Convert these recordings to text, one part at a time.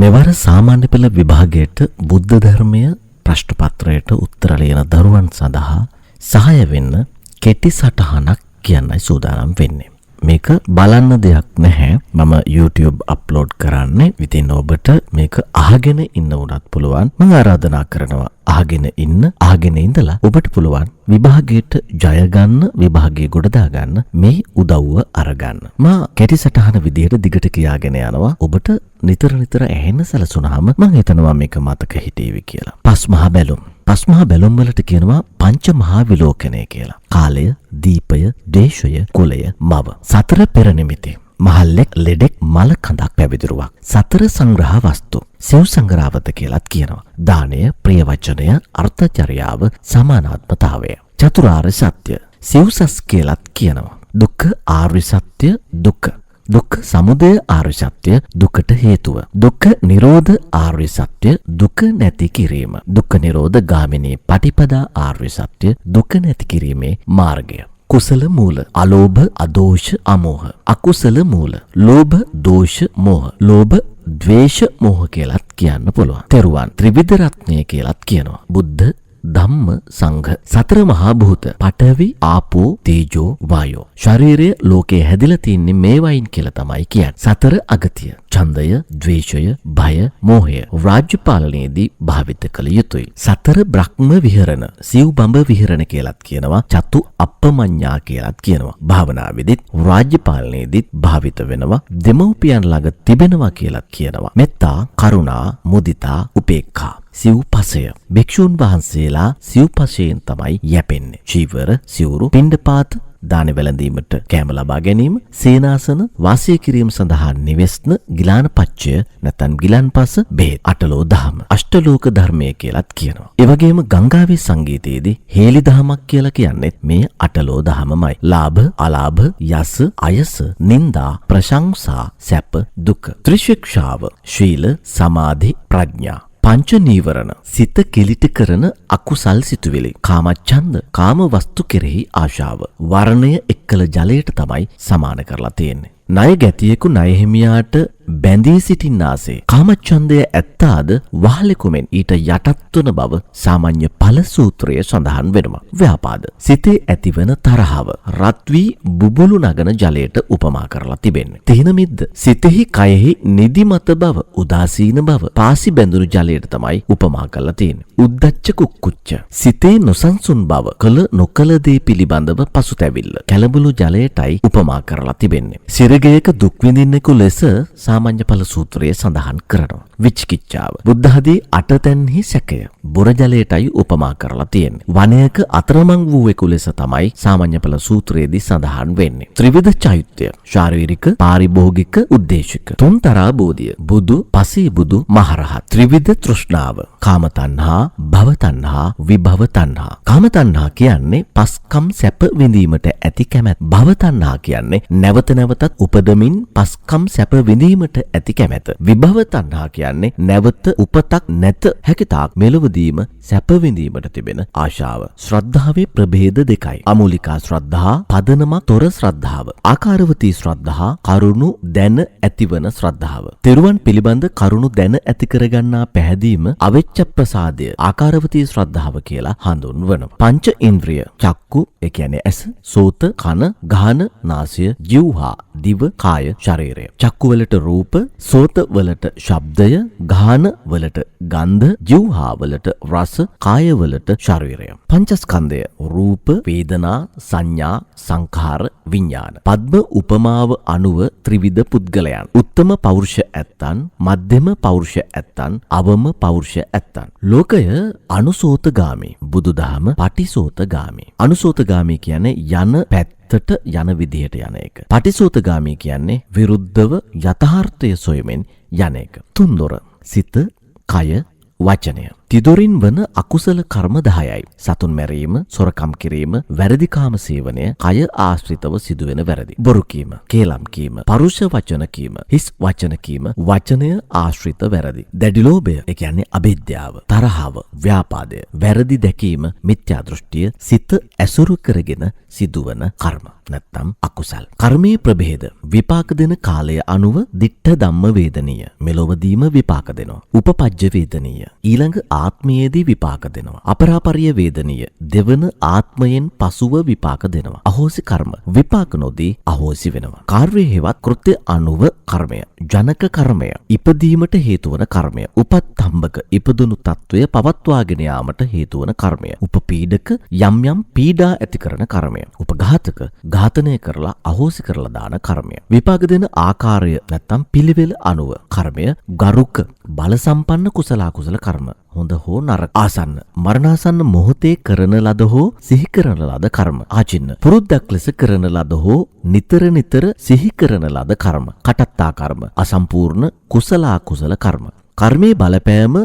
මෙවර සාමාන්‍ය පෙළ විභාගයට බුද්ධ ධර්මය ප්‍රශ්න පත්‍රයට උත්තර ලියන දරුවන් සඳහා සහාය වෙන්න කෙටි සටහනක් කියන්නයි සූදානම් වෙන්නේ. මේක බලන්න දෙයක් නැහැ. මම YouTube අප්ලෝඩ් කරන්නේ. ඉතින් ඔබට මේක අහගෙන ඉන්න උනත් පුළුවන්. මම ආරාධනා කරනවා අහගෙන ඉඳලා ඔබට පුළුවන් විභාගයට ජය ගන්න, විභාගයේ ගොඩ දා ගන්න මේ උදව්ව අරගන්න. මම කෙටි සටහන විදියට දිගට කියාගෙන යනවා. ඔබට නිතර ඇහෙන්න සැලසුනහම මම හිතනවා මේක මතක හිටේවි කියලා. පස්මහා බැලුම්. පස්මහා බැලුම් වලට කියනවා පංච මහා විලෝකනය කියලා. කාලය, දීපය, දේශය, කුලය, මව. සතර පෙර නිමිති. මහල්ලෙක්, ලෙඩෙක්, මල කඳක්, පැවිදිරුවක්. සතර සංග්‍රහ වස්තු. සිව් සංග්‍රහවත කියලාත් කියනවා. දානය, ප්‍රිය වචනය, අර්ථචර්යාව, සමානාත්මතාවය. චතුරාර්ය සත්‍ය. සිව්සස් කියලාත් කියනවා. දුක්ඛ ආර්ය සත්‍ය, දුක්ඛ සමුදය ආර්ය සත්‍ය, දුකට හේතුව. දුක්ඛ නිරෝධ ආර්ය සත්‍ය, දුක නැති කිරීම. දුක්ඛ නිරෝධ ගාමිනී පටිපදා ආර්ය සත්‍ය, දුක නැති කිරීමේ මාර්ගය. කුසල මූල. අලෝභ, අදෝෂ, අමෝහ. අකුසල මූල. ලෝභ, දෝෂ, මෝහ. ලෝභ, ද්වේෂ, මෝහ කියලාත් කියන්න පුළුවන්. තෙරුවන් ත්‍රිවිධ රත්නය කියලාත් කියනවා. බුද්ධ, ධම්ම, සංඝ. සතර මහා භූත. පඨවි, ආපෝ, තේජෝ, වායෝ. ශරීරය ලෝකේ හැදිලා තින්නේ මේ වයින් කියලා තමයි කියන්නේ. සතර අගතිය. ඡන්දය, ද්වේෂය, භය, මෝහය රාජ්‍ය පාලනයේදී භාවිත කළ යුතුයි. සතර බ්‍රහ්ම විහරණ, සිව් බඹ විහරණ කියලාත් කියනවා. චතු අප්පමඤ්ඤා කියලාත් කියනවා. භාවනාවේදීත් රාජ්‍ය පාලනයේදීත් භාවිත වෙනවා. දෙමව්පියන් ළඟ තිබෙනවා කියලාත් කියනවා. මෙත්තා, කරුණා, මුදිතා, උපේක්ඛා. සිව්පසය. භික්ෂුන් වහන්සේලා සිව්පසයෙන් තමයි යැපෙන්නේ. චීවර, සිවුරු, පිණ්ඩපාත, දාන වැළඳීමට කැම ලබා ගැනීම, සේනාසන, වාසය කිරීම සඳහා නිවෙස්න, ගිලානපච්චය නැත්නම් ගිලන්පස, බෙහෙත්. අටලෝ දහම. අෂ්ටලෝක ධර්මය කියලාත් කියනවා. ඒ වගේම ගංගාවේ සංගීතයේදී හේලි දහමක් කියලා කියන්නේ මේ අටලෝ දහමමයි. ලාභ, අලාභ, යස, අයස, නිന്ദා, ප්‍රශංසා, සැප, දුක. ත්‍රිශික්ෂාව. ශීල, සමාධි, ප්‍රඥා. පංච නීවරණ. සිත කිලිට කරන අකුසල් සිතුවිලි. කාමච්ඡන්ද, කාම වස්තු කෙරෙහි ආශාව. වර්ණය එක්කල ජලයට තමයි සමාන කරලා තියෙන්නේ. ණය ගැතියෙකු ණය හිමියාට බැඳී සිටින්නාසේ කාමච්ඡන්දය ඇත්තාද වහලෙකුමෙන් ඊට යටත් වන බව සාමාන්‍ය ඵල සූත්‍රයේ සඳහන් වෙනවා. ව්‍යාපාද. සිතේ ඇතිවන තරහව රත් වී බුබුලු නගන ජලයට උපමා කරලා තිබෙන්නේ. තීන මිද්ද. සිතෙහි කයෙහි නිදිමත බව, උදාසීන බව පාසි බැඳුණු ජලයට තමයි උපමා කරලා තියෙන්නේ. උද්දච්ච කුක්කුච්ච. සිතේ නොසන්සුන් බව, කළ නොකළ දේ පිළිබඳව පසුතැවිල්ල කැළඹුණු ජලයටයි උපමා කරලා තිබෙන්නේ. සිරගයක දුක් විඳින්නෙකු ලෙස සාමාන්‍ය ඵල සූත්‍රයේ සඳහන් කරනවා. විචිකිච්ඡාව. බුද්ධ ආදී අටතැන්හි සැකය බොර ජලයටයි උපමා කරලා තියෙන්නේ. වනයක අතරමං වූවෙකු ලෙස තමයි සාමාන්‍ය ඵල සූත්‍රයේදී සඳහන් වෙන්නේ. ත්‍රිවිධ චෛත්‍ය. ශාරීරික, පාරිභෝගික, උද්දේශික. තුන්තරා බෝධිය. බුදු, පසේ බුදු, මහරහත්. ත්‍රිවිධ තෘෂ්ණාව. කාම තණ්හා, භව තණ්හා, විභව තණ්හා. කාම තණ්හා කියන්නේ පස්කම් සැප විඳීමට ඇති කැමැත්ත. භව තණ්හා කියන්නේ නැවත නැවතත් උපදමින් පස්කම් සැප විඳීමට ඇති කැමැත්ත. විභව තණ්හා කියන්නේ නැවත උපතක් නැත හැකිතාක් මෙලොවදීම සැප විඳීමට තිබෙන ආශාව. ශ්‍රද්ධාවේ ප්‍රභේද දෙකයි. අමූලිකා ශ්‍රද්ධා, පදනමක් තොර ශ්‍රද්ධාව. ආකාරවතී ශ්‍රද්ධා, කරුණු දැන ඇතිවන ශ්‍රද්ධාව. තෙරුවන් පිළිබඳ කරුණු දැන ඇති කරගන්නා පැහැදීම අවෙච්ච ප්‍රසාදය ආකාරවතී ශ්‍රද්ධාව කියලා හඳුන්වනවා. පංච ඉන්ද්‍රිය. චක්කු, ඒ කියන්නේ ඇස, සෝත, කන, ගහන, නාසය, જીවහා, දිව, කාය, ශරීරය. චක්කු වලට රූප, සෝත වලට ශබ්දය, ගාන වලට ගන්ධ, જીවහා වලට රස, කාය වලට ශරීරය. පංචස්කන්ධය. රූප, වේදනා, සංඥා, සංඛාර, විඥාන. පද්ම උපමාව අනුව ත්‍රිවිධ පුද්ගලයන්. උත්තම පෞරුෂ ඇත්තන්, මධ්‍යම පෞරුෂ ඇත්තන්, අවම පෞරුෂ ඇත්තන්. ලෝකය අනුසෝතගාමී. බුදුදහම පටිසෝතගාමී. අනුසෝතගාමී කියන්නේ යන පැත්තට යන විදිහට යන එක. පටිසෝතගාමී කියන්නේ විරුද්ධව යථාර්ථය සොයමින් යන එක. තුන්දොර. සිත, කය, වචනය. තිදොරින් වන අකුසල කර්ම 10යි. සතුන් මැරීම, සොරකම් කිරීම, වැරදිකාම සේවනය, කය ආශ්‍රිතව සිදුවෙන වැරදි. බොරු කීම, කේලම් කීම, පරුෂ වචන කීම, හිස් වචන කීම, වචනය ආශ්‍රිත වැරදි. දැඩි ලෝභය, ඒ කියන්නේ අවිද්‍යාව, තරහව, ව්‍යාපාදය, වැරදි දැකීම, මිත්‍යා දෘෂ්ටිය, සිත ඇසුරු කරගෙන සිදුවන කර්ම. නැත්තම් අකුසල්. කර්මයේ ප්‍රභේද විපාක දෙන කාලය අනුව දිට්ඨ ධම්ම වේදනීය. මෙලොවදීම විපාක දෙනවා. උපපජ්ජ වේදනීය. ඊළඟ ආත්මයේදී විපාක දෙනවා. අපරාපරිය වේදනීය. දෙවන ආත්මයෙන් පසුව විපාක දෙනවා. අහෝසි කර්ම. විපාක නොදී අහෝසි වෙනවා. කාර්ය හේවත් කෘත්‍ය අනුව කර්මය. ජනක කර්මය. ඉපදීමට හේතු වන කර්මය. උපත්ම්බක ඉපදුණු තත්වය පවත්වාගෙන යාමට හේතු වන කර්මය. උපපීඩක යම් යම් පීඩා ඇති කරන කර්මය. උපඝාතක ඝාතනය කරලා අහෝසි කරලා දාන කර්මය. විපාක දෙන ආකාරය නැත්තම් පිළිවෙල අනුව කර්මය ගරුක බල සම්පන්න කුසල අකුසල කර්ම. හොඳ හෝ නරක, ආසන්න මරණාසන්න මොහොතේ කරන ලද හෝ සිහි කරන ලද කර්ම. ආචින්න පුරුද්දක් ලෙස කරන ලද හෝ නිතර නිතර සිහි කරන ලද කර්ම. කටත්තා කර්ම. අසම්පූර්ණ කුසල අකුසල කර්ම. කර්මයේ බලපෑම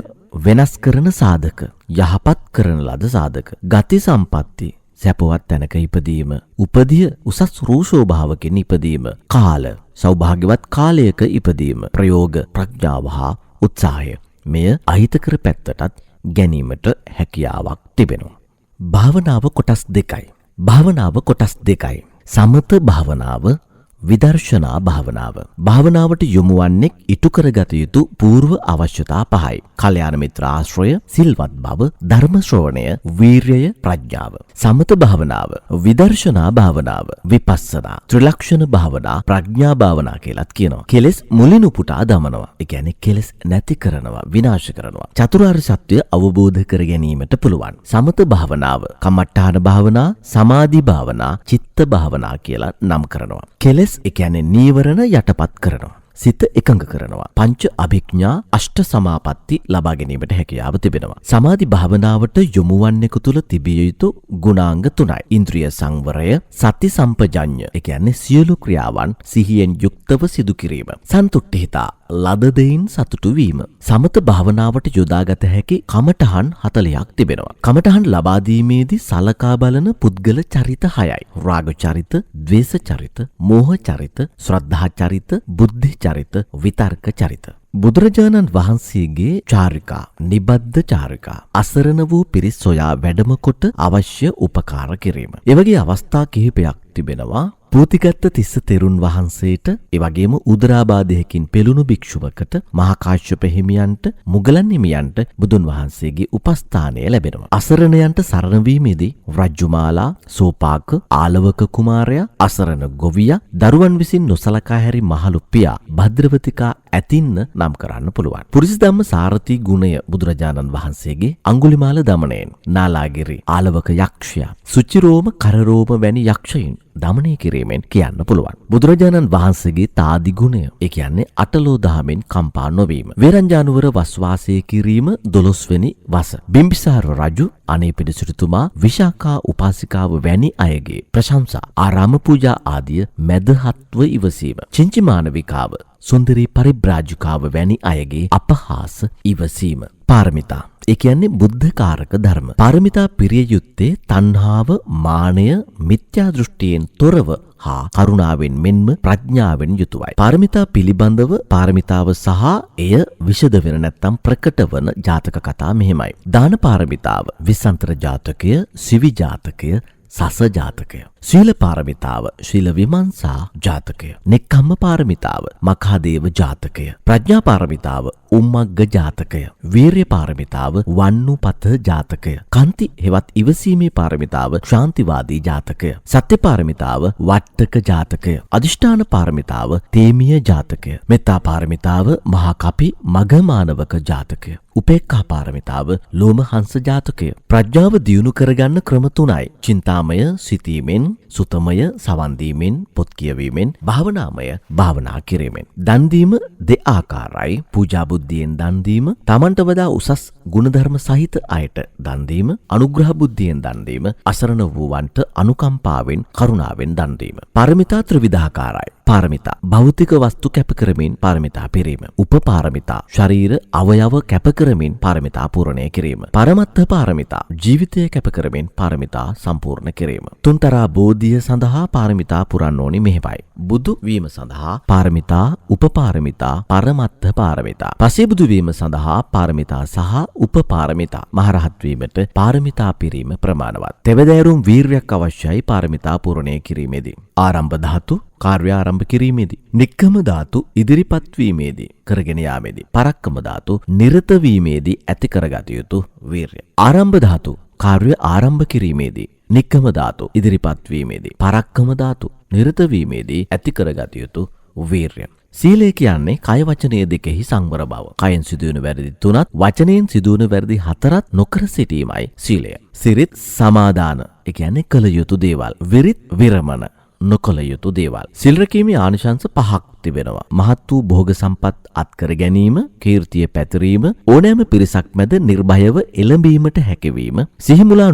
වෙනස් කරන සාධක. යහපත් කරන ලද සාධක. ගති සම්පatti සැපවත් තැනක ඉපදීම, උපදිය උසස් රූෂෝභාවකින් ඉපදීම, කාල සෞභාග්‍යවත් කාලයක ඉපදීම, ප්‍රයෝග ප්‍රඥාව හා උත්සාහය. මෙය අහිතකර පැත්තටත් ගැනීමට හැකියාවක් තිබෙනවා. භාවනාව කොටස් දෙකයි. භාවනාව කොටස් දෙකයි. සමත භාවනාව, විදර්ශනා භාවනාව. භාවනාවට යොමු වන්නේ ඉටු කරගත යුතු పూర్ව අවශ්‍යතා පහයි. කල්යාණ මිත්‍ර ආශ්‍රය, සිල්වත් බව, ධර්ම ශ්‍රවණය, වීර්යය, ප්‍රඥාව. සමත භාවනාව, විදර්ශනා භාවනාව, විපස්සනා, ත්‍රිලක්ෂණ භාවනා, ප්‍රඥා භාවනා කියලාත් කියනවා. කෙලෙස් මුලින් උපුටා දමනවා. ඒ කියන්නේ කෙලෙස් නැති කරනවා, විනාශ කරනවා. චතුරාර්ය සත්‍ය අවබෝධ කර ගැනීමට පුළුවන්. සමත භාවනාව, කම්මට්ටාන භාවනා, සමාධි භාවනා, චිත්ත භාවනා කියලා නම් කරනවා. කෙලෙස් ඒ කියන්නේ නීවරණ යටපත් කරනවා. සිත එකඟ කරනවා. පංච අභිඥා අෂ්ට සමාපatti ලබා ගැනීමට හැකියාව තිබෙනවා. සමාධි භාවනාවට යොමු වන්නෙකු තුළ තිබිය යුතු ගුණාංග 3යි. ඉන්ද්‍රිය සංවරය, සති සම්පජඤ්ඤ, ඒ කියන්නේ සියලු ක්‍රියාවන් සිහියෙන් යුක්තව සිදු කිරීම. සන්තුට්ඨිතා, ලද දෙයින් සතුටු වීම. සමත භාවනාවට යොදාගත හැකි කමඨහන් 40ක් තිබෙනවා. කමඨහන් ලබා දීමේදී සලකා බලන පුද්ගල චරිත 6යි. රාග චරිත, ද්වේෂ චරිත, මෝහ චරිත, ශ්‍රද්ධා චරිත, බුද්ධි චරිත, විතර්ක චරිත. බුදුරජාණන් වහන්සේගේ චාරිකා, නිබද්ධ චාරිකා, අසරණ වූ පිරිස් සොයා වැඩම කොට අවශ්‍ය උපකාර කිරීම. ඒ වගේ අවස්ථා කිහිපයක් තිබෙනවා. පූතිගත්ත තිස්ස තෙරුන් වහන්සේට, ඒ වගේම උදරාබාධයකින් පෙළුණු භික්ෂුවකට, මහා කාශ්‍යප හිමියන්ට, මුගලන් හිමියන්ට බුදුන් වහන්සේගේ උපස්ථානය ලැබෙනවා. අසරණයන්ට සරණ වීමේදී රජ්ජුමාලා, සෝපාක, ආලවක කුමාරයා, අසරණ ගොවියා, දරුවන් විසින් නොසලකා හැරි මහලු පියා, භද්‍රවතිකා ඇතින්න නම් කරන්න පුළුවන්. පුරිස ධම්ම සාරථී ගුණය බුදුරජාණන් වහන්සේගේ අඟුලිමාල දමනයෙන්, නාලාගිරි ආලවක යක්ෂයා, සුචිරෝම කරරෝම වැනි යක්ෂයින් දමනය කිරීමෙන් කියන්න පුළුවන්. බුදුරජාණන් වහන්සේගේ තාදි ගුණය, ඒ කියන්නේ අටලෝ දහමෙන් කම්පා නොවීම. වේරංජානුවර වස්වාසය කිරීම 12 වෙනි වස. බිම්බිසාර රජු, අනේපිඬු සිටුතුමා, විශාඛා උපාසිකාව වැනි අයගේ ප්‍රශංසා, ආරාම පූජා ආදිය මැදහත්ව ඉවසීම. චින්චිමානවිකාව, සුන්දරී පරිබ්‍රාජිකාව වැනි අයගේ අපහාස ඉවසීම. පාරමිතා, ඒ කියන්නේ බුද්ධකාරක ධර්ම. පාරමිතා පිරිය යුත්තේ තණ්හාව, මානය, මිත්‍යා දෘෂ්ටියෙන් තොරව හා කරුණාවෙන් මෙන්ම ප්‍රඥාවෙන් යුතුවයි. පාරමිතා පිළිබඳව පාරමිතාව සහ එය විෂද වෙන නැත්තම් ප්‍රකට වන ජාතක කතා මෙහෙමයි. දාන පාරමිතාව, විසන්තර ජාතකය, සිවි ජාතකය, සස ජාතකය. සීල පාරමිතාව, ශීල විමර්ශා ජාතකය. නෙක්ඛම්ම පාරමිතාව, මඛාදේව ජාතකය. ප්‍රඥා පාරමිතාව, උම්මග්ග ජාතකය. වීර්ය පාරමිතාව, වන්නූපත ජාතකය. කාන්ති හෙවත් ඉවසීමේ පාරමිතාව, ශාන්තිවාදී ජාතකය. සත්‍ය පාරමිතාව, වට්ටක ජාතකය. අදිෂ්ඨාන පාරමිතාව, තේමිය ජාතකය. මෙත්තා පාරමිතාව, මහා කපි මගමානවක ජාතකය. උපේක්ඛා පාරමිතාව, ලෝමහංස ජාතකය. ප්‍රඥාව දියුණු කරගන්න ක්‍රම 3යි. චින්තාමය, සිතීමෙන්, සුතමය, සවන් දීමෙන්, පොත් කියවීමෙන්, භාවනාමය, භාවනා කිරීමෙන්. දන් දීම දෙආකාරයි. පූජා බුද්ධියෙන් දන් දීම, තමන්ට වඩා උසස් ගුණධර්ම සහිත අයට දන් දීම, අනුග්‍රහ බුද්ධියෙන් දන් දීම, අසරණ වූවන්ට අනුකම්පාවෙන්, කරුණාවෙන් දන් දීම. පාරමිතා ත්‍රිවිධාකාරයි. පාරමිතා භෞතික වස්තු කැප කරමින් පාරමිතා පිරීම. උපපාරමිතා ශරීර අවයව කැප කරමින් පාරමිතා පූර්ණය කිරීම. පරමත්ත පාරමිතා ජීවිතය කැප කරමින් පාරමිතා සම්පූර්ණ කිරීම. තුන්තරා බෝධිය සඳහා පාරමිතා පුරන්න ඕනි මෙහෙමයි. බුදු වීම සඳහා පාරමිතා, උපපාරමිතා, පරමත්ත පාරමිතා. පසේබුදු වීම සඳහා පාරමිතා සහ උපපාරමිතා. මහරහත් වීමට පාරමිතා පිරීම ප්‍රමාණවත්. තෙවදෑරුම් වීර්යයක් අවශ්‍යයි පාරමිතා පූර්ණය කිරීමේදී. ආරම්භ ධාතු කාර්ය ආරම්භ කිරීමේදී, නික්කම ධාතු ඉදිරිපත් වීමේදී, කරගෙන යාමේදී, පරක්කම ධාතු නිරත වීමේදී ඇති කරගත යුතු වීර්යය. ආරම්භ ධාතු කාර්ය ආරම්භ කිරීමේදී, නික්කම ධාතු ඉදිරිපත් වීමේදී, පරක්කම ධාතු නිරත වීමේදී ඇති කරගත යුතු වීර්යය. සීලය කියන්නේ කය වචනය දෙකෙහි සංවර බව. කයෙන් සිදුවන වැරදි 3ත්, වචනයෙන් සිදුවන වැරදි 4ත් නොකර සිටීමයි සීලය. සිරිත් සමාදාන, ඒ කියන්නේ කළ යුතු දේවල්. විරිත් විරමණ, නොකළ යුතු දේවල්. සිල් රැකීමේ ආනිශංස 5ක් තිබෙනවා. මහත් වූ භෝග සම්පත් අත්කර ගැනීම, කීර්තිය පැතිරීම, ඕනෑම පිරිසක් මැද නිර්භයව එළඹීමට හැකියවීම, සිහිමුලා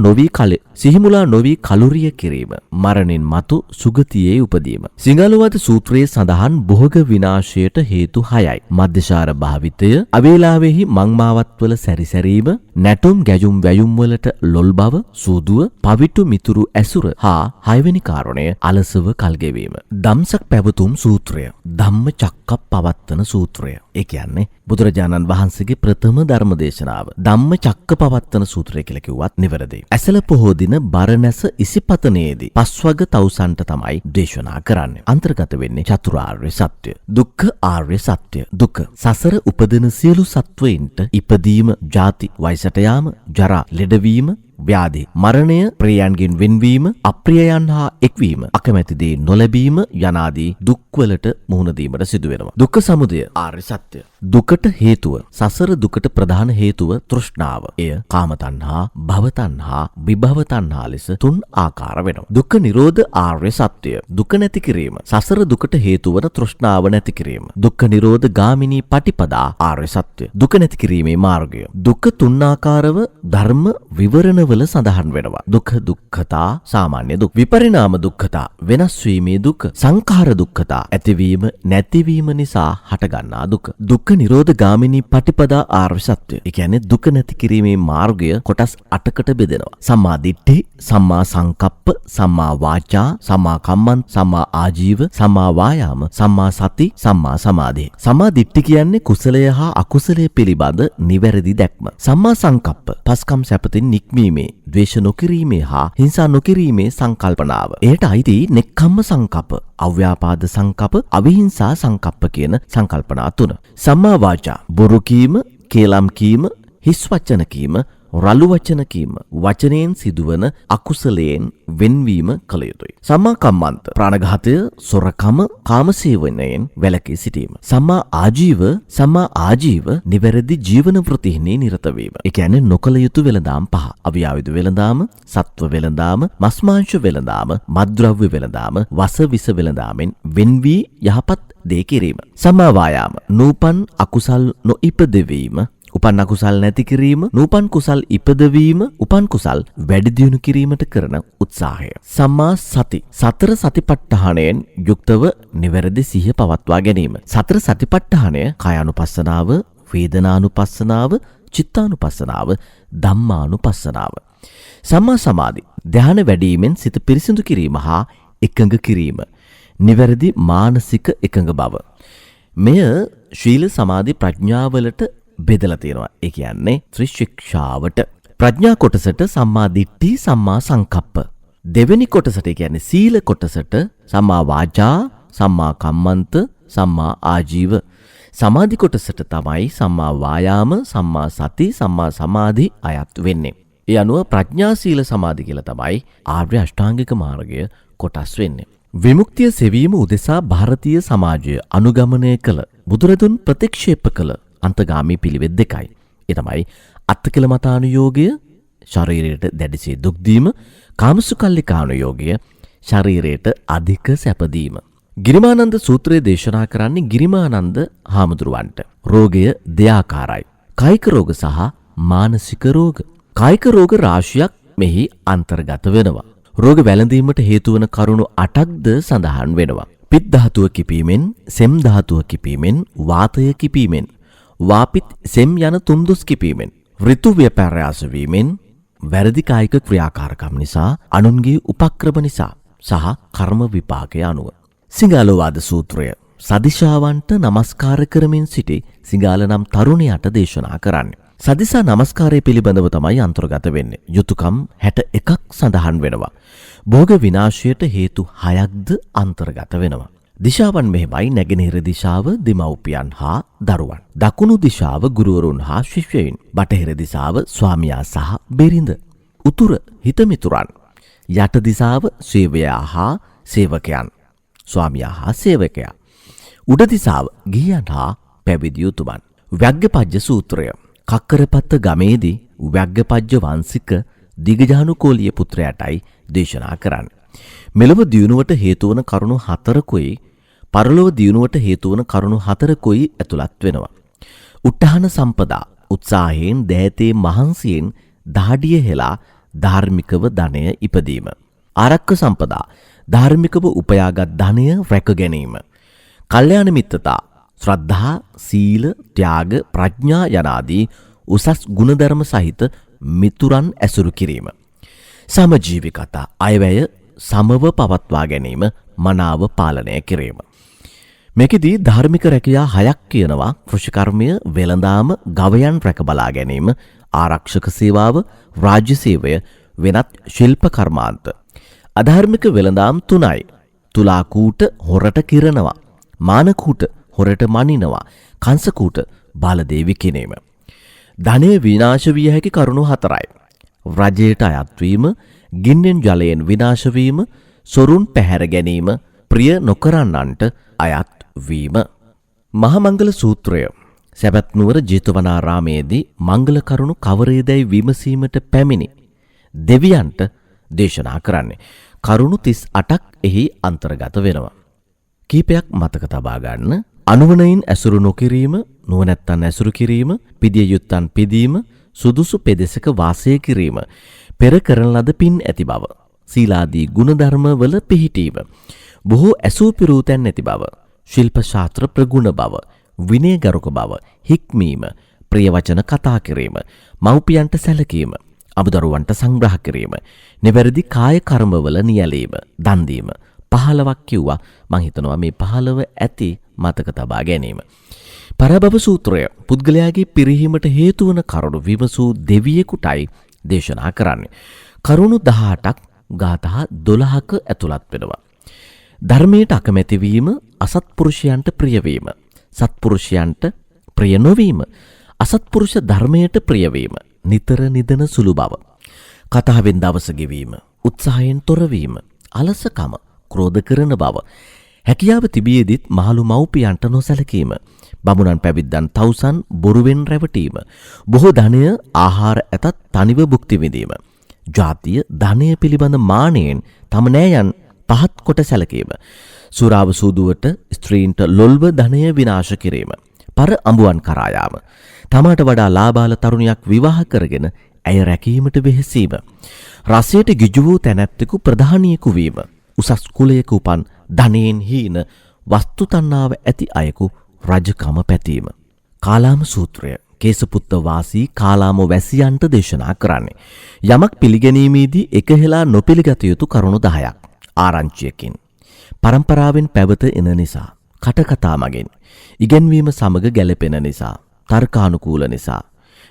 නොවි කලුරිය කිරීම, මරණින් මතු සුගතියේ උපදීම. සිංහලවද සූත්‍රයේ සඳහන් භෝග විනාශයට හේතු 6යි. මධ්‍යශාර භාවිතය, අවේලාවෙහි මංමාවත්වල සැරිසැරීම, නැටුම් ගැජුම් වැයුම් වලට ලොල් බව, සූදුව, පවිටු මිතුරු ඇසුර හා 6වෙනි කාරණය අලසව කල්ගෙවීම. දම්සක් පැවතුම් සූත්‍රය, ධම්මචක්කප්පවත්තන සූත්‍රය. ඒ කියන්නේ බුදුරජාණන් වහන්සේගේ ප්‍රථම ධර්ම දේශනාව. ධම්මචක්කප්පවත්තන සූත්‍රය කියලා කිව්වත් නිවැරදියි. ඇසළ පොහෝ දින බරණැස ඉසිපතනයේදී පස්වග තවුසන්ට තමයි දේශනා කරන්නේ. අන්තර්ගත වෙන්නේ චතුරාර්ය සත්‍ය. දුක්ඛ ආර්ය සත්‍ය. දුක සසර උපදින සියලු සත්වයින්ට ඉපදීම, ජාති, වයසට යාම, ජරා, ලෙඩවීම, ව්‍යාධි, මරණය, ප්‍රියයන්ගෙන් වෙන්වීම, අප්‍රියයන් හා එක්වීම, අකමැති දේ නොලැබීම යනාදී දුක්වලට මුහුණ දීමට සිදු වෙනවා. දුක්ඛ සමුදය ආර්ය සත්‍ය. දුකට හේතුව, සසර දුකට ප්‍රධාන හේතුව තෘෂ්ණාව. එය කාම තණ්හා, භව තණ්හා, විභව තණ්හා ලෙස 3 ආකාර වෙනවා. දුක්ඛ නිරෝධ ආර්ය සත්‍ය. දුක නැති කිරීම. සසර දුකට හේතු වන තෘෂ්ණාව නැති කිරීම. දුක්ඛ නිරෝධ ගාමිනී පටිපදා ආර්ය සත්‍ය. දුක නැති කිරීමේ මාර්ගය. දුක 3 ආකාරව ධර්ම විවරණ වල සඳහන් වෙනවා. දුක්ඛ දුක්ඛතා, සාමාන්‍ය දුක්. විපරිණාම දුක්ඛතා, වෙනස් වීමේ දුක. සංඛාර දුක්ඛතා, ඇතිවීම නැතිවීම නිසා හටගන්නා දුක. දුක්ඛ නිරෝධ ගාමිනී පටිපදා ආර්ය සත්‍ය. ඒ කියන්නේ දුක නැති කිරීමේ මාර්ගය කොටස් 8කට බෙදෙනවා. සම්මා දිට්ඨි, සම්මා සංකප්ප, සම්මා වාචා, සම්මා කම්මන්ත, සම්මා ආජීව, සම්මා වායාම, සම්මා සති, සම්මා සමාධි. සම්මා දිට්ඨි කියන්නේ කුසලය හා අකුසලය පිළිබඳ නිවැරදි දැක්ම. සම්මා සංකප්ප, පස්කම් සැපතින් නික්මීමේ, ද්වේෂ නොකිරීමේ හා හිංසා නොකිරීමේ සංකල්පනාව. එයට අයිති නෙක්ඛම්ම සංකප්ප, අව්‍යාපාද සංකප්ප, අවිහිංසා සංකප්ප කියන සංකල්පනා 3. සම්මා වාචා, බොරු කීම, කේලම් කීම, හිස් වචන කීම, රළු වචන කීම, වචනයෙන් සිදුවන අකුසලයෙන් වෙන්වීම කළ යුතුයි. සම්මා කම්මන්ත, ප්‍රාණඝාතය, සොරකම, කාමසේවනයෙන් වැළකී සිටීම. සම්මා ආජීව නිවැරදි ජීවන වෘත්තිෙහි නිරත වීම. ඒ කියන්නේ නොකළ යුතු වෙළඳාම් 5. අවියාවිද වෙළඳාම, සත්ව වෙළඳාම, මස් මාංශ වෙළඳාම, මත්ද්‍රව්‍ය වෙළඳාම, වස විස වෙළඳාමෙන් වෙන්වී යහපත් දේ කිරීම. සම්මා වායාම, නූපන් අකුසල් නොඉපදවීම, උපන් අකුසල් නැති කිරීම, නූපන් කුසල් ඉපදවීම, උපන් කුසල් වැඩි දියුණු කිරීමට කරන උත්සාහය. සම්මා සති, සතර සතිපට්ඨානයෙන් යුක්තව නිවැරදි සිහිය පවත්වා ගැනීම. සතර සතිපට්ඨානය කායානුපස්සනාව, වේදනානුපස්සනාව, චිත්තානුපස්සනාව, ධම්මානුපස්සනාව. සම්මා සමාධි, ධ්‍යාන වැඩීමෙන් සිත පිරිසිදු කිරීම හා එකඟ කිරීම. නිවැරදි මානසික එකඟ බව. මෙය ශීල සමාධි ප්‍රඥාවලට බෙදලා තියෙනවා. ඒ කියන්නේ ත්‍රිශික්ෂාවට. ප්‍රඥා කොටසට සම්මා දිට්ඨි, සම්මා සංකප්ප. දෙවෙනි කොටසට, ඒ කියන්නේ සීල කොටසට සම්මා වාචා, සම්මා කම්මන්ත, සම්මා ආජීව. සමාධි කොටසට තමයි සම්මා වායාම, සම්මා සති, සම්මා සමාධි අයත් වෙන්නේ. ඒ අනුව ප්‍රඥා සීල සමාධි කියලා තමයි ආර්ය අෂ්ටාංගික මාර්ගය කොටස් වෙන්නේ. විමුක්තිය සෙවීම උදෙසා ಭಾರತೀಯ සමාජය අනුගමනය කළ, බුදුරදුන් ප්‍රතික්ෂේප කළ අන්තගාමී පිළිවෙත් 2යි. ඒ තමයි අත්තිකිලමතානුයෝගය, ශරීරයට දැඩිසේ දුක් දීම, කාමසුකල්ලිකානුයෝගය, ශරීරයට අධික සැප දීම. ගිරිමානන්ද සූත්‍රයේ දේශනා කරන්නේ ගිරිමානන්ද හාමුදුරුවන්ට. රෝගය දෙආකාරයි. කායික රෝග සහ මානසික රෝග. කායික රෝග රාශියක් මෙහි අන්තර්ගත වෙනවා. රෝග වැළඳීමට හේතු වන කරුණු 8ක්ද සඳහන් වෙනවා. පිත් ධාතුව කිපීමෙන්, සෙම් ධාතුව කිපීමෙන්, වාතය කිපීමෙන්, වාපිත් සෙම් යන තුන්දොස් කිපීමෙන්, ඍතු ව්‍යපර්යාස වීමෙන්, වැරදි කායික ක්‍රියාකාරකම් නිසා, අනුන්ගේ උපක්‍රම නිසා සහ කර්ම විපාකය අනුව. සිංහලවාද සූත්‍රය සදිශාවන්ට නමස්කාර කරමින් සිටි සිංහල නම් තරුණයාට දේශනා කරන්නේ. සදිසා නමස්කාරය පිළිබඳව තමයි අන්තර්ගත වෙන්නේ. යුතුයකම් 61ක් සඳහන් වෙනවා. භෝග විනාශයට හේතු 6ක්ද අන්තර්ගත වෙනවා. දිශාවන් මෙහිමයි: නැගෙනහිර දිශාව දෙමව්පියන් හා දරුවන්, දකුණු දිශාව ගුරුවරුන් හා ශිෂ්‍යයින්, බටහිර දිශාව ස්වාමියා සහ බිරිඳ, උතුර හිතමිතුරන්, යට දිශාව සේවයා හා සේවකයන්, ස්වාමියා හා සේවකයා, උඩ දිශාව ගිහියන් හා පැවිදි උතුමන්. ව්‍යග්ගපජ්ජ සූත්‍රය කක්කරපත්ත ගමේදී ව්‍යග්ගපජ්ජ වංශික දිගජානුකෝලිය පුත්‍රයාටයි දේශනා කරන්නේ. මෙලොව දියුණුවට හේතු වන කරුණු 4කුයි පරලොව දියුණුවට හේතු වන කරුණු 4කුයි ඇතුළත් වෙනවා. උත්හාන සම්පදා, උත්සාහයෙන් දෑතේ මහන්සියෙන් දහඩිය හෙලා ධාර්මිකව ධනය ඉපදීම. ආරක්ක සම්පදා, ධාර්මිකව උපයාගත් ධනය රැක ගැනීම. කල්යාණ මිත්‍රතා, ශ්‍රද්ධා, සීල, ත්‍යාග, ප්‍රඥා යනාදී උසස් ගුණධර්ම සහිත මිතුරන් ඇසුරු කිරීම. සමජීවිකතා, අයවැය සමව පවත්වා ගැනීම, මනාව පාලනය කිරීම. මේකෙදී ධාර්මික රැකියා 6ක් කියනවා: කෘෂිකර්මය, වෙළඳාම, ගවයන් රැක බලා ගැනීම, ආරක්ෂක සේවාව, රාජ්‍ය සේවය, වෙනත් ශිල්ප කර්මාන්ත. අධාර්මික වෙළඳාම් 3යි. තුලාකූට හොරට කිරනවා, මානකූට හොරට මනිනවා, කංසකූට බාලදේවි කිනීම. ධනය විනාශ විය හැකි කරුණු 4යි. රජයට අයත්වීම, ගින්නෙන් ජලයෙන් විනාශ වීම, සොරුන් පැහැර ගැනීම, ප්‍රිය නොකරන්නන්ට අයත් වීම. මහමංගල සූත්‍රය සැබත් නුවර ජේතවනාරාමේදී මංගල කරුණු කවරේදැයි විමසීමට පැමිණි දෙවියන්ට දේශනා කරන්නේ. කරුණු 38ක් එහි අන්තර්ගත වෙනවා. කීපයක් මතක තබා ගන්න. අනුවණයින් ඇසුරු නොකිරීම, නුවණැත්තන් ඇසුරු කිරීම, පිදිය යුත්තන් පිදීම, සුදුසු පෙදෙසක වාසය කිරීම, පෙර කරන ලද පින් ඇති බව, සීලාදී ගුණධර්ම වල පිහිටීම, බොහෝ ඇසූ පිරූ තැන් නැති බව, ශිල්ප ශාස්ත්‍ර ප්‍රගුණ බව, විනයගරුක බව, හික්මීම, ප්‍රිය වචන කතා කිරීම, මව්පියන්ට සැලකීම, අමුදරුවන්ට සංග්‍රහ කිරීම, නිවැරදි කාය කර්මවල නියැලීම, දන් දීම. 15ක් කිව්වා. මං හිතනවා මේ 15 ඇති මතක තබා ගැනීම. පරභව සූත්‍රය පුද්ගලයාගේ පිරිහීමට හේතු වන කරුණු විමසූ දෙවියෙකුටයි දේශනා කරන්නේ. කරුණු 18ක් ගාථා 12ක ඇතුළත් වෙනවා. ධර්මයට අකමැති වීම, අසත්පුරුෂයන්ට ප්‍රිය වීම, සත්පුරුෂයන්ට ප්‍රිය නොවීම, අසත්පුරුෂ ධර්මයට ප්‍රිය වීම, නිතර නිදන සුළු බව, කතාවෙන් දවස ගෙවීම, උත්සාහයෙන් තොරවීම, අලසකම, ක්‍රෝධ කරන බව, හැකියාව තිබියදීත් මහලු මව්පියන්ට නොසැලකීම, බමුණන් පැවිද්දන් තවුසන් බොරුවෙන් රැවටීම, බොහෝ ධනය ආහාර ඇතත් තනිව භුක්ති විඳීම, ජාතිය ධනය පිළිබඳ මානයෙන් තම නෑයන් පහත් කොට සැලකීම, සුරාව සූදුවට ස්ත්‍රීන්ට ලොල්ව ධනය විනාශ කිරීම, පර අඹුවන් කරා යාම, තමාට වඩා ලාබාල තරුණියක් විවාහ කරගෙන ඇය රැකීමට වෙහෙසීම, රසයට ගිජු වූ තැනැත්තෙකු ප්‍රධානියෙකු වීම, උසස් කුලයක උපන් ධනයෙන් හීන වස්තු තණ්හාව ඇති අයෙකු රජකම පැතීම. කාලාම සූත්‍රය කේසපුත්ත වාසී කාලාම වැසියන්ට දේශනා කරන්නේ. යමක් පිළිගැනීමේදී එකහෙලා නොපිළිගත යුතු කරුණු 10ක්. ආරංචියකින්, පරම්පරාවෙන් පැවත එන නිසා, කටකතා මගින්, ඉගැන්වීම සමග ගැලපෙන නිසා, තර්කානුකූල නිසා,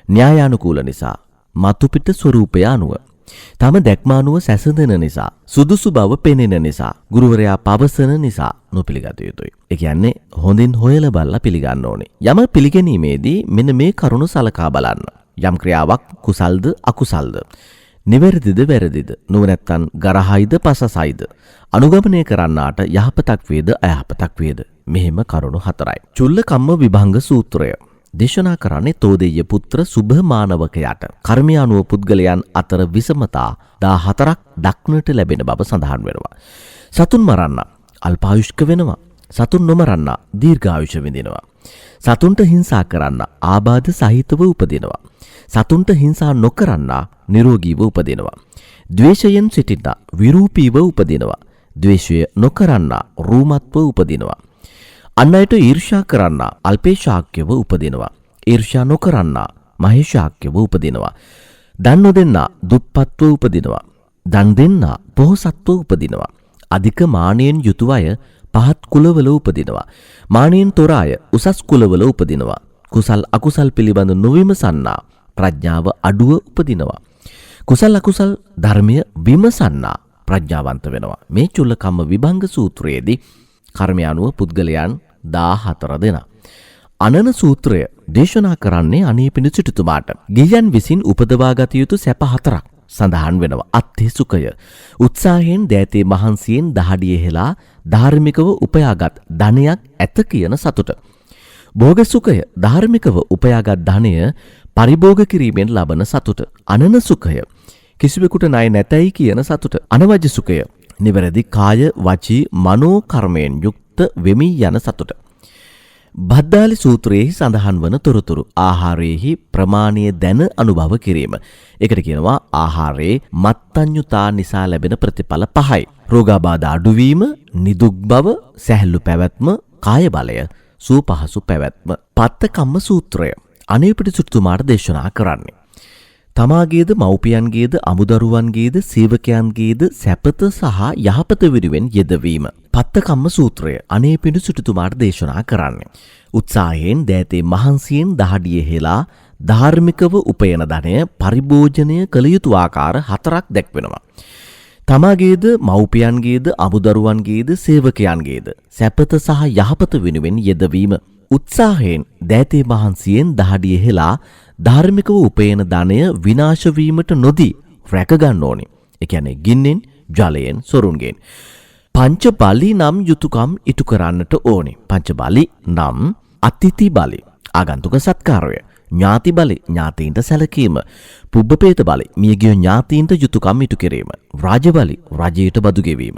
න්‍යායානුකූල නිසා, මතුපිට ස්වරූපය අනුව, තම දැක්මානුව සැසඳෙන නිසා, සුදුසු බව පෙනෙන නිසා, ගුරුවරයා පවසන නිසා නොපිළිගත යුතුයි. ඒ කියන්නේ හොඳින් හොයලා බලලා පිළිගන්න ඕනේ. යම පිළිගැනීමේදී මෙන්න මේ කරුණු සලකා බලන්න. යම් ක්‍රියාවක් කුසල්ද අකුසල්ද, නිවැරදිද වැරදිද, නුවණැත්තන් ගරහයිද පසසයිද, අනුගමනය කරන්නාට යහපතක් වේද අයහපතක් වේද, මෙහෙම කරුණු 4යි. චුල්ලකම්ම විභංග සූත්‍රය දේශනා කරන්නේ තෝදෙය්‍ය පුත්‍ර සුභ මානවකයාට කර්මය අනුව පුද්ගලයන් අතර විසමතා 14ක් දක්නට ලැබෙන බව සඳහන් වෙනවා. සතුන් මරන්න අල්පායුෂ්ක වෙනවා, සතුන් නොමරන්න දීර්ඝායුෂ විඳිනවා, සතුන්ට හිංසා කරන්න ආබාධ සහිතව උපදිනවා, සතුන්ට හිංසා නොකරන්න නිරෝගීව උපදිනවා, ද්වේෂයෙන් සිටින්න විරූපීව උපදිනවා, ද්වේෂය නොකරන්නා රූමත්ව උපදිනවා. අන් අයට ඊර්ෂ්‍යා කරන්නා අල්පේශාක්‍යව උපදිනවා. ඊර්ෂ්‍යා නොකරන්නා මහේශාක්‍යව උපදිනවා. දන් නොදෙන්නා දුප්පත්ව උපදිනවා. දන් දෙන්නා පොහොසත්ව උපදිනවා. අධික මානයෙන් යුතුව අය පහත් කුලවල උපදිනවා. මානයෙන් තොර අය උසස් කුලවල උපදිනවා. කුසල් අකුසල් පිළිබඳ නොවිමසන්නා ප්‍රඥාව අඩුව උපදිනවා. කුසල් අකුසල් ධර්මය විමසන්නා ප්‍රඥාවන්ත වෙනවා. මේ චුල්ලකම්ම විභංග සූත්‍රයේදී කර්මය අනුව පුද්ගලයන් 14 දෙනා. අනන සූත්‍රය දේශනා කරන්නේ අනීපිඬු සිටුතුමාට. ගිහියන් විසින් උපදවාගත යුතු සැප 4ක් සඳහන් වෙනවා. අත්ථේ සුඛය, උත්සාහයෙන් දෑතේ මහන්සියෙන් දහඩිය හෙලා ධාර්මිකව උපයාගත් ධනයක් ඇත කියන සතුට. භෝග සුඛය, ධාර්මිකව උපයාගත් ධනය පරිභෝග කිරීමෙන් ලබන සතුට. අනන සුඛය, කිසිවෙකුට ණය නැතයි කියන සතුට. අනවජ්‍ය සුඛය, නිවැරදි කාය වචී මනෝ කර්මයෙන් යුක්ත වෙමි යන සතුට. භද්දාලි සූත්‍රයේ සඳහන් වන තොරතුරු ආහාරයේහි ප්‍රමාණීය දැන අනුභව කිරීම. ඒකට කියනවා ආහාරයේ මත්ඤ්‍යුතා නිසා ලැබෙන ප්‍රතිඵල 5යි. රෝගාබාධ අඩුවීම, නිදුක් බව, සැහැල්ලු පැවැත්ම, කාය බලය, සුවපහසු පැවැත්ම. පත්තකම්ම සූත්‍රය අනීපිඬු සිටුතුමාට දේශනා කරන්නේ තමාගේද මව්පියන්ගේද අමුදරුවන්ගේද සේවකයන්ගේද සැපත සහ යහපත වෙනුවෙන් යෙදවීම. පත්තකම්ම සූත්‍රය අනීපිඬු සිටුතුමාට දේශනා කරන්නේ උත්සාහයෙන් දෑතේ මහන්සියෙන් දහඩිය හෙලා ධාර්මිකව උපයන ධනය පරිභෝජනය කළ යුතු ආකාර 4ක් දැක්වෙනවා. තමාගේද මව්පියන්ගේද අමුදරුවන්ගේද සේවකයන්ගේද සැපත සහ යහපත වෙනුවෙන් යෙදවීම. උත්සාහයෙන් දෑතේ මහන්සියෙන් දහඩිය හෙලා ධාර්මිකව උපයන ධනය විනාශ වීමට නොදී රැක ගන්න ඕනේ. ඒ කියන්නේ ගින්නෙන්, ජලයෙන්, සොරුන්ගෙන්. පංච බලි නම් යුතුයකම් ඉටු කරන්නට ඕනේ. පංච බලි නම් අතිථි බලි, ආගන්තුක සත්කාරය, ඥාති බලි, ඥාතීන්ට සැලකීම, පුබ්බපේත බලි, මියගිය ඥාතීන්ට යුතුයකම් ඉටු කිරීම, රාජ බලි, රජයට බදු ගෙවීම,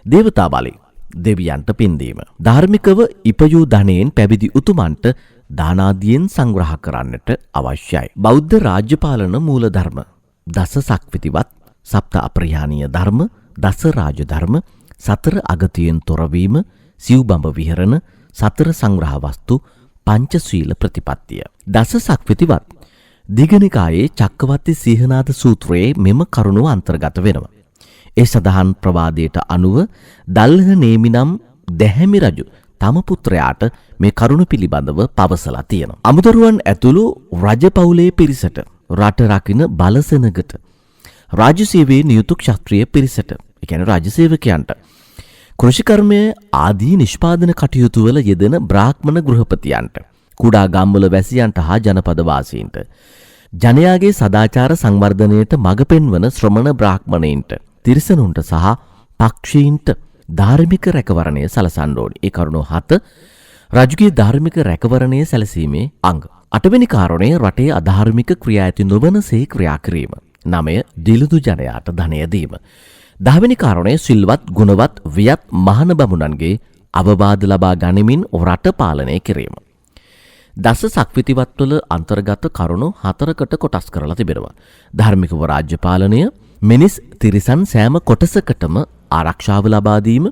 දේවතා බලි, දෙවියන්ට පින් දීම. ධාර්මිකව ඉපයූ ධනයෙන් පැවිදි උතුමන්ට දානාදියෙන් සංග්‍රහ කරන්නට අවශ්‍යයි. බෞද්ධ රාජ්‍ය පාලන මූල ධර්ම දස සක්විතිවත්, සප්ත අප්‍රහානීය ධර්ම, දස රාජ ධර්ම, සතර අගතියෙන් තොරවීම, සිව්බඹ විහරණ, සතර සංග්‍රහ වස්තු, පංචශීල ප්‍රතිපත්තිය. දස සක්විතිවත් දීඝනිකායේ චක්කවර්ති සීහනාද සූත්‍රයේ මෙම කරුණු අන්තර්ගත වෙනවා. ඒ සඳහන් ප්‍රවාදයට අනුව දල්හ නේමිනම් දැහැමි රජු තම පුත්‍රයාට මේ කරුණ පිළිබඳව පවසලා තියෙනවා. අමුදරුවන් ඇතුළු රජපෞලේ පිරිසට, රට රකින්න බලසෙනගට, රාජ්‍ය සේවයේ නියුතු ක්ෂත්‍රීය පිරිසට, ඒ කියන්නේ රාජ්‍ය සේවකයන්ට, කෘෂිකර්මයේ ආදී නිෂ්පාදන කටයුතු වල යෙදෙන බ්‍රාහ්මණ ගෘහපතියන්ට, කුඩා ගම්වල වැසියන්ට හා ජනපද වාසීන්ට, ජනයාගේ සදාචාර සංවර්ධනයට මඟ පෙන්වන ශ්‍රමණ බ්‍රාහ්මණයින්ට, තිරිසනුන්ට සහ පක්ෂීන්ට ධාර්මික රැකවරණය සලසන්න ඕනි. ඒ කරුණු 7 රජුගේ ධාර්මික රැකවරණය සැලසීමේ අංග. 8 වෙනි කාරණය රටේ අධාර්මික ක්‍රියා ඇති නොවනසේ ක්‍රියා කිරීම. 9 දිලිදු ජනයාට ධනය දීම. 10 වෙනි කාරණය සිල්වත්, ගුණවත්, වියත් මහාන බමුණන්ගේ අවවාද ලබා ගනිමින් රට පාලනය කිරීම. දස සක්විතිවත් වල අන්තර්ගත කරුණු 4කට කොටස් කරලා තිබෙනවා. ධාර්මිකව රාජ්‍ය පාලනය, මිනිස් තිරිසන් සෑම කොටසකටම ආරක්ෂාව ලබා දීම,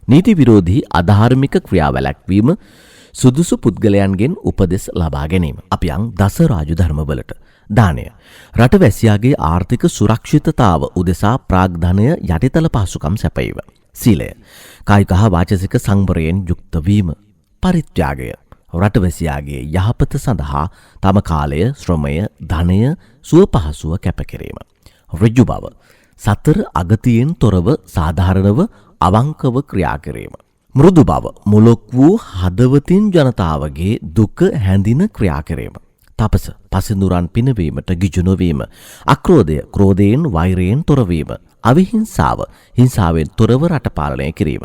නීති විරෝධී අධාර්මික ක්‍රියා වැළැක්වීම, සුදුසු පුද්ගලයන්ගෙන් උපදෙස් ලබා ගැනීම. අපි යම් දස රාජ්‍ය ධර්මවලට. දානය රටවැසියාගේ ආර්ථික සුරක්ෂිතතාව උදෙසා ප්‍රාග්ධනය යටිතල පහසුකම් සැපයීම. සීලය කායික හා වාචසික සංවරයෙන් යුක්ත වීම. පරිත්‍යාගය රටවැසියාගේ යහපත සඳහා තම කාලය, ශ්‍රමය, ධනය සුවපහසුව කැපකිරීම. ඍජු බව සතර අගතියෙන් තොරව සාධාරණව අවංකව ක්‍රියා කිරීම. මෘදු බව මුලොක් වූ හදවතින් ජනතාවගේ දුක හැඳින ක්‍රියා කිරීම. තපස පසිඳුරන් පිනවීමට ගිජු නොවීම. අක්‍රෝධය ක්‍රෝධයෙන් වෛරයෙන් තොරවීම. අවිහිංසාව හිංසාවෙන් තොරව රට පාලනය කිරීම.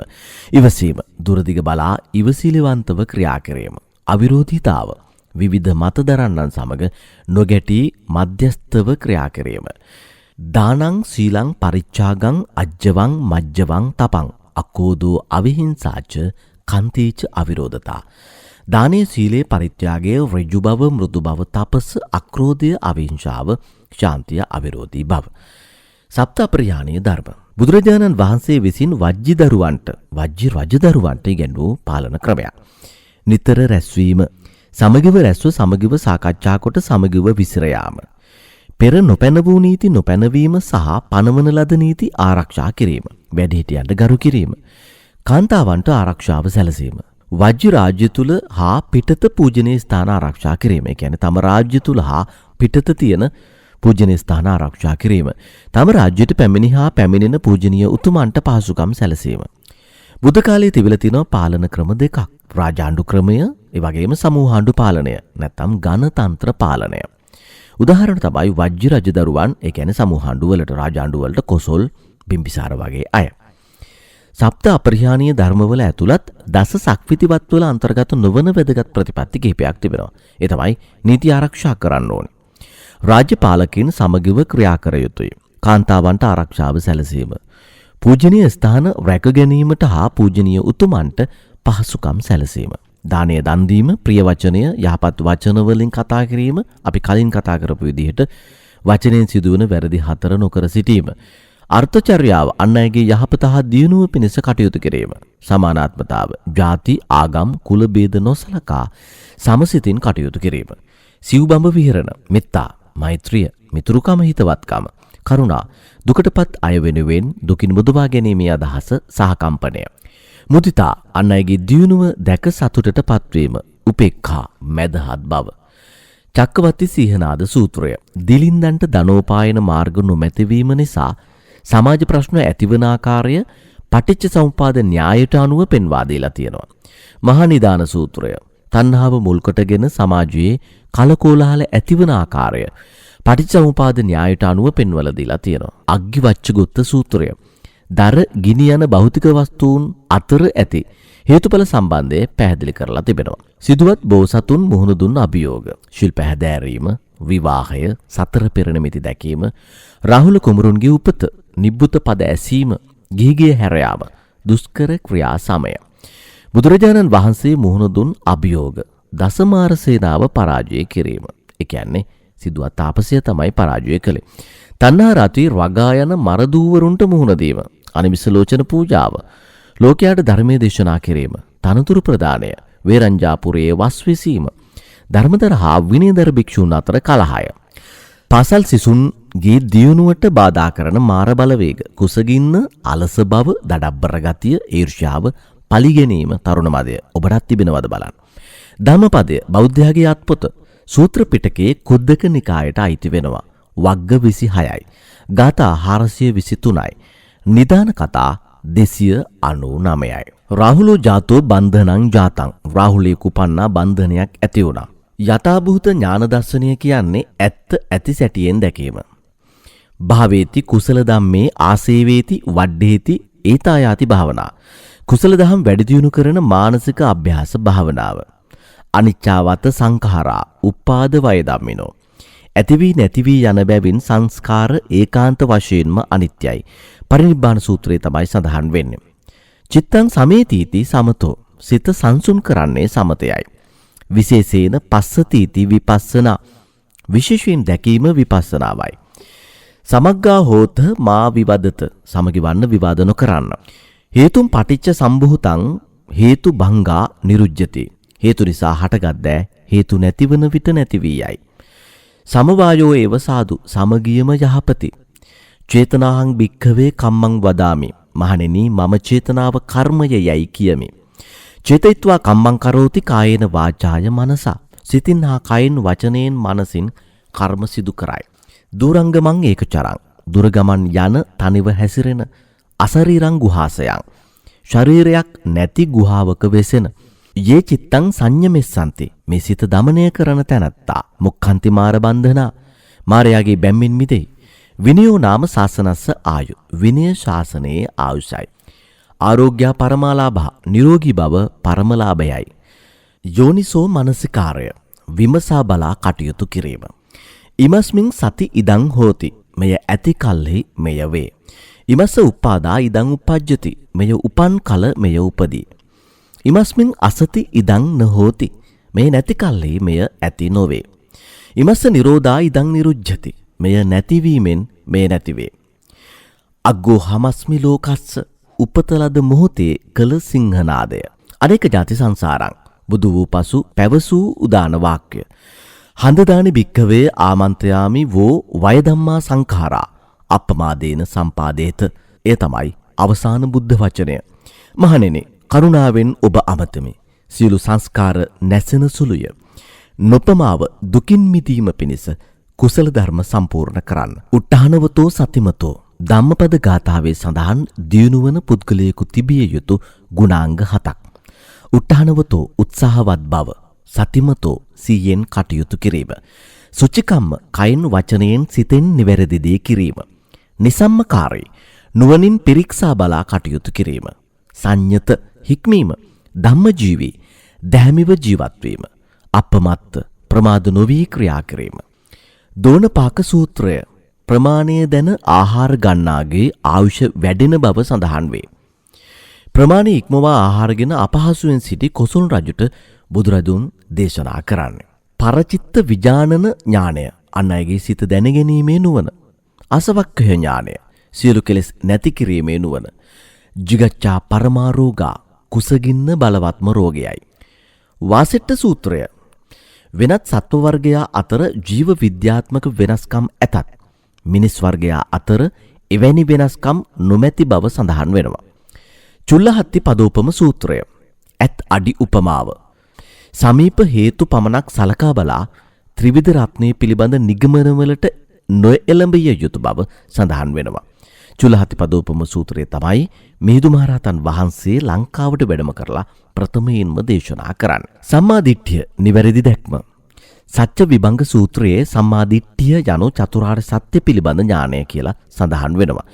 ඉවසීම දුරදිග බලා ඉවසිලිවන්තව ක්‍රියා කිරීම. අවිරෝධීතාව විවිධ මතදරන්නන් සමග නොගැටී මධ්‍යස්ථව ක්‍රියා කිරීම. දානං සීලං පරිච්ඡාගං අජ්ජවං මජ්ජවං තපං අකෝදෝ අවිහිංසාච කන්තීච අවිරෝධතා. දානයේ සීලේ පරිත්‍යාගය, ඍජු බව, මෘදු බව, තපස, අක්‍රෝධය, අවිහිංසාව, ශාන්තිය, අවිරෝධී බව. සප්ත අප්‍රහානීය ධර්ම බුදුරජාණන් වහන්සේ විසින් වජ්ජි රජදරුවන්ට ඉගැන්වූ පාලන ක්‍රමයක්. නිතර රැස්වීම, සමගිව රැස්ව සමගිව සාකච්ඡා කොට සමගිව විසිර යාම. පෙර නොපැනවූ නීති නොපැනවීම සහ පනවන ලද නීති ආරක්ෂා කිරීම. වැඩිහිටියන්ට ගරු කිරීම. කාන්තාවන්ට ආරක්ෂාව සැලසීම. වජ්ජි රාජ්‍ය තුල හා පිටත පූජනීය ස්ථාන ආරක්ෂා කිරීම. ඒ කියන්නේ තම රාජ්‍ය තුල හා පිටත තියෙන පූජනීය ස්ථාන ආරක්ෂා කිරීම. තම රාජ්‍යයට පැමිණි හා පැමිණෙන පූජනීය උතුමන්ට පහසුකම් සැලසීම. බුද්ධ කාලයේ තිබිලා තියෙන පාලන ක්‍රම දෙකක්. රාජාණ්ඩු ක්‍රමය, ඒ වගේම සමූහාණ්ඩු පාලනය, නැත්නම් ගණතන්ත්‍ර පාලනය. උදාහරණ තමයි වජ්ජි රජදරුවන්, ඒ කියන්නේ සමූහාණ්ඩු වලට, රාජාණ්ඩු වලට කොසොල්, බිම්බිසාර වගේ අය. සප්ත අපරිහානීය ධර්මවල ඇතුළත් දස සක්විතිවත් වල අන්තර්ගත නොවන වැදගත් ප්‍රතිපත්ති කිහිපයක් තිබෙනවා. ඒ තමයි නීති ආරක්ෂා කරන්න ඕනේ. රාජ්‍ය පාලකයන් සමගිව ක්‍රියා කර යුතුයි. කාන්තාවන්ට ආරක්ෂාව සැලසීම. පූජනීය ස්ථාන රැක ගැනීමට හා පූජනීය උතුමන්ට පහසුකම් සැලසීම. දානය දන් දීම, ප්‍රිය වචනය, යහපත් වචන වලින් කතා කිරීම, අපි කලින් කතා කරපු විදිහට වචනෙන් සිදුවන වැරදි 4 නොකර සිටීම. අර්ථචර්යාව, අන් අයගේ යහපත හා දියුණුව පිණිස කටයුතු කිරීම. සමානාත්මතාව, ಜಾති, ආගම්, කුල ભેද නොසලකා සමසිතින් කටයුතු කිරීම. සිව්බඹ විහරණ, මෙත්තා, මෛත්‍රිය, මිතුරුකම, හිතවත්කම, කරුණා, දුකටපත් අය වෙනුවෙන් දුකින් මුදවා ගැනීමේ අදහස සහ කම්පනය. මුදිතා, අන් අයගේ දියුණුව දැක සතුටට පත්වීම. උපේක්ඛා, මැදහත් බව. චක්කවර්ති සීහනාද සූත්‍රය, දිලින්දන්ට ධනෝපායන මාර්ග නොමැතිවීම නිසා සමාජ ප්‍රශ්න ඇතිවන ආකාරය පටිච්ච සමුප්පාද න්‍යායට අනුව පෙන්වා දීලා තියෙනවා. මහා නිදාන සූත්‍රය, තණ්හාව මුල් කොටගෙන සමාජයේ කලකෝලහල ඇතිවන ආකාරය පටිච්ච සමුප්පාද න්‍යායට අනුව පෙන්වලා දීලා තියෙනවා. අග්ගිවච්ඡගොත්ත සූත්‍රය, දර ගිනි යන භෞතික වස්තුන් අතර ඇති හේතුඵල සම්බන්ධය පැහැදිලි කරලා තිබෙනවා. සිදුවත් බෝසතුන් මුහුණ දුන් අභියෝග, ශිල්ප හැදෑරීම, විවාහය, සතර පෙර නිමිති දැකීම, රාහුල කුමරුන්ගේ උපත, නිබ්බුත පද ඇසීම, ගිහිගේ හැර යාම, දුෂ්කර ක්‍රියා සමය. බුදුරජාණන් වහන්සේ මුහුණ දුන් අභියෝග, දසමාර සේනාව පරාජය කිරීම. ඒ කියන්නේ සිදුවත් තාපසය තමයි පරාජය කළේ. තණ්හා රති වගා යන මරදූවරුන්ට මුහුණ දීම, අනිමිස ලෝචන පූජාව, ලෝකයාට ධර්මයේ දේශනා කිරීම, තනතුරු ප්‍රදානය, වේරංජාපුරයේ වස් විසීම, ධර්මදර හා විනයදර භික්ෂූන් අතර කලහය, පාසල් සිසුන්ගේ දියුණුවට බාධා කරන මාර බලවේග, කුසගින්න, අලස බව, දඩබ්බර ගතිය, ඊර්ෂ්‍යාව, පලිගැනීම, තරුණ මදය ඔබටත් තිබෙනවද බලන්න. ධම්මපදය බෞද්ධයාගේ අත්පොත, සූත්‍ර පිටකයේ කුද්දක නිකායට අයිති වෙනවා. වග්ග 26යි. ගාථා 423යි. නිදාන කතා 299යි. රාහුලෝ ජාතෝ බන්ධනං ජාතං. රාහුලේ කුපන්නා බන්ධනයක් ඇති වුණා. යථාභූත ඥාන දර්ශනය කියන්නේ ඇත්ත ඇති සැටියෙන් දැකීම. භාවේති කුසල ධම්මේ ආසේවේති වඩ්ඩේති ඒතායාති භාවනා. කුසල දහම් වැඩි දියුණු කරන මානසික අභ්‍යාස භාවනාව. අනිච්චාවත සංඛාරා උපාද වය ධම්මිනෝ. ඇති වී නැති වී යන බැවින් සංස්කාර ඒකාන්ත වශයෙන්ම අනිත්‍යයි. පරිනිබ්බාන සූත්‍රයේ තමයි සඳහන් වෙන්නේ. චිත්තං සමේතීති සමතෝ. සිත සංසුන් කරන්නේ සමතයයි. විශේෂයෙන් පස්සතීති විපස්සනා. විශේෂයෙන් දැකීම විපස්සනාවයි. සමග්ගා හෝත මා විවදත. සමගි වන්න විවාද නොකරන්න. හේතුම් පටිච්ච සම්භූතං හේතු භංගා නිරුජ්ජති. හේතු නිසා හටගත් දෑ හේතු නැතිවන විට නැති වී යයි. සමවායෝ ඒව සාදු. සමගියම යහපති. චේතනාහං භික්ඛවේ කම්මං වදාමි. මහණෙනි මම චේතනාව කර්මය යයි කියමි. චේතයිත්වා කම්මං කරෝති කායේන වාචාය මනසා. සිතින් හා කයින් වචනයෙන් මනසින් කර්ම සිදු කරයි. දුරංගමං ඒකචරං. දුරගමන් යන තනිව හැසිරෙන අසරීරං ගුහාසයන්. ශරීරයක් නැති ගුහාවක වෙසෙන. යේ චිත්තං සංයමෙස්සන්ති. මේ සිත දමනය කරන තැනැත්තා. මුක්ඛන්ති මාර බන්ධනා. මාරයාගේ බැම්මින් මිදෙයි. විනයෝ නාම ශාසනස්ස ආයු. විනය ශාසනයේ ආයුෂයි. ආරෝග්‍ය පරමාලාභ. නිරෝගී බව පරමලාභයයි. යෝනිසෝ මනසිකාරය. විමසා බලා කටයුතු කිරීම. ඉමස්මින් සති ඉදං හෝති. මෙය ඇති කල්හි මෙය වේ. ඉමස්ස උපාදා ඉදං උපජ්ජති. මෙය උපන් කල මෙය උපදී. ඉමස්මින් අසති ඉදං නහෝති. මෙය නැති කල්හි මෙය ඇති නොවේ. ඉමස්ස නිරෝධා ඉදං නිරුජ්ජති. මෙය නැතිවීමෙන් මෙය නැතිවේ. අග්ගෝ හමස්මි ලෝකස්ස උපතලද මොහොතේ කළ සිංහනාදය. අනේක ජාති සංසාරං බුදු වූ පසු පැවසූ උදාන වාක්‍ය. හන්දදානි භික්ඛවේ ආමන්ත්‍රයාමි වෝ වයදම්මා සංඛාරා අප්පමාදේන සම්පාදේත. එය තමයි අවසාන බුද්ධ වචනය. මහණෙනි, කරුණාවෙන් ඔබ අමතමි. සියලු සංස්කාර නැසෙන සුළුය. නොපමාව දුකින් මිදීම පිණිස කුසල ධර්ම සම්පූර්ණ කරන්න. උට්ඨානවතෝ සතිමතෝ ධම්මපද ගාථාවේ සඳහන් දියුණුවන පුද්ගලයෙකු තිබිය යුතු ගුණාංග 7ක්. උට්ඨානවතෝ උත්සාහවත් බව, සතිමතෝ සිහියෙන් කටයුතු කිරීම, සුචිකම්ම කයින් වචනයෙන් සිතෙන් නිවැරදි දේ කිරීම, නිසම්මකාරී නුවණින් පිරික්සා බලා කටයුතු කිරීම, සංයත හික්මීම, ධම්මජීවී දැහැමිව ජීවත් වීම, අපමත්ත ප්‍රමාද නොවී ක්‍රියා කිරීම. දෝණපාක සූත්‍රය ප්‍රමාණය දැන ආහාර ගන්නාගේ ආයුෂ වැඩෙන බව සඳහන් වේ. ප්‍රමාණය ඉක්මවා ආහාරගෙන අපහසුවෙන් සිටි කොසොල් රජුට බුදුරදුන් දේශනා කරන්නේ. පරචිත්ත විජානන ඥානය අන් අයගේ සිත දැනගැනීමේ නුවණ. අසවක්ඛය ඥානය සියලු කෙලෙස් නැති කිරීමේ නුවණ. jigacchā පරමාරෝගා කුසගින්න බලවත්ම රෝගයයි. වාසෙට්ට සූත්‍රය වෙනත් සත්ව වර්ගයා අතර ජීව විද්‍යාත්මක වෙනස්කම් ඇතත් මිනිස් වර්ගයා අතර එවැනි වෙනස්කම් නොමැති බව සඳහන් වෙනවා. චුල්ලහත්ති පදෝපම සූත්‍රය ඇත් අඩි උපමාව සමීප හේතු පමණක් සලකා බලා ත්‍රිවිධ රත්නයේ පිළිබඳ නිගමනවලට නොඑළඹිය යුතු බව සඳහන් වෙනවා. චුල්ලහත්ති පදෝපම සූත්‍රය තමයි මිහිඳු මහරහතන් වහන්සේ ලංකාවට වැඩම කරලා ප්‍රථමයෙන්ම දේශනා කරන්නේ. සම්මා දිට්ඨිය නිවැරදි දැක්ම. සත්‍ය විභංග සූත්‍රයේ සම්මා දිට්ඨිය යනු චතුරාර්ය සත්‍ය පිළිබඳ ඥානය කියලා සඳහන් වෙනවා.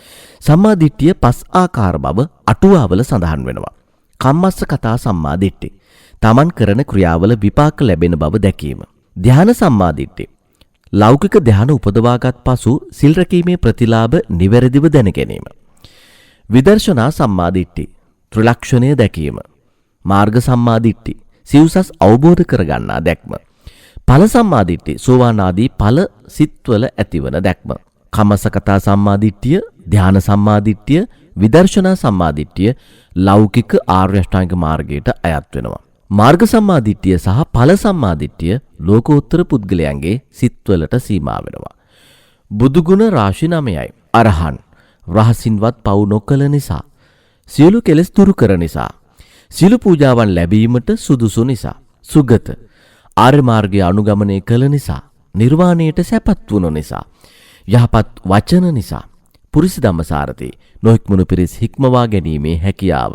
සම්මා දිට්ඨිය 5 ආකාර බව අටුවාවල සඳහන් වෙනවා. කම්මස්ස කතා සම්මා දිට්ඨි. තමන් කරන ක්‍රියාවල විපාක ලැබෙන බව දැකීම. ධ්‍යාන සම්මා දිට්ඨි. ලෞකික ධ්‍යාන උපදවාගත් පසු සිල් රැකීමේ ප්‍රතිලාභ නිවැරදිව දැන ගැනීම. විදර්ශනා සම්මා දිට්ඨි. ත්‍රිලක්ෂණය දැකීම. මාර්ග සම්මා දිට්ඨි. සිව්සස් අවබෝධ කරගන්නා දැක්ම. ඵල සම්මා දිට්ඨි. සෝවාන් ආදී ඵල සිත්වල ඇතිවන දැක්ම. කම්මසකතා සම්මා දිට්ඨිය, ධ්‍යාන සම්මා දිට්ඨිය, විදර්ශනා සම්මා දිට්ඨිය ලෞකික ආර්ය අෂ්ටාංග මාර්ගයට අයත් වෙනවා. මාර්ග සම්මා දිට්ඨිය සහ ඵල සම්මා දිට්ඨිය ලෝකෝත්තර පුද්ගලයන්ගේ සිත්වලට සීමා වෙනවා. බුදු ගුණ රාශි 9යි. අරහන් රහසින්වත් පව් නොකළ නිසා, සියලු කෙලෙස් දුරු කර නිසා, සියලු පූජාවන් ලැබීමට සුදුසු නිසා, සුගත ආර්ය මාර්ගය අනුගමනය කළ නිසා, නිර්වාණයට සැපත් වුණ නිසා, යහපත් වචන නිසා, පුරිස ධම්මසාරති නොහික්මුණු පිරිස් හික්මවා ගැනීමේ හැකියාව.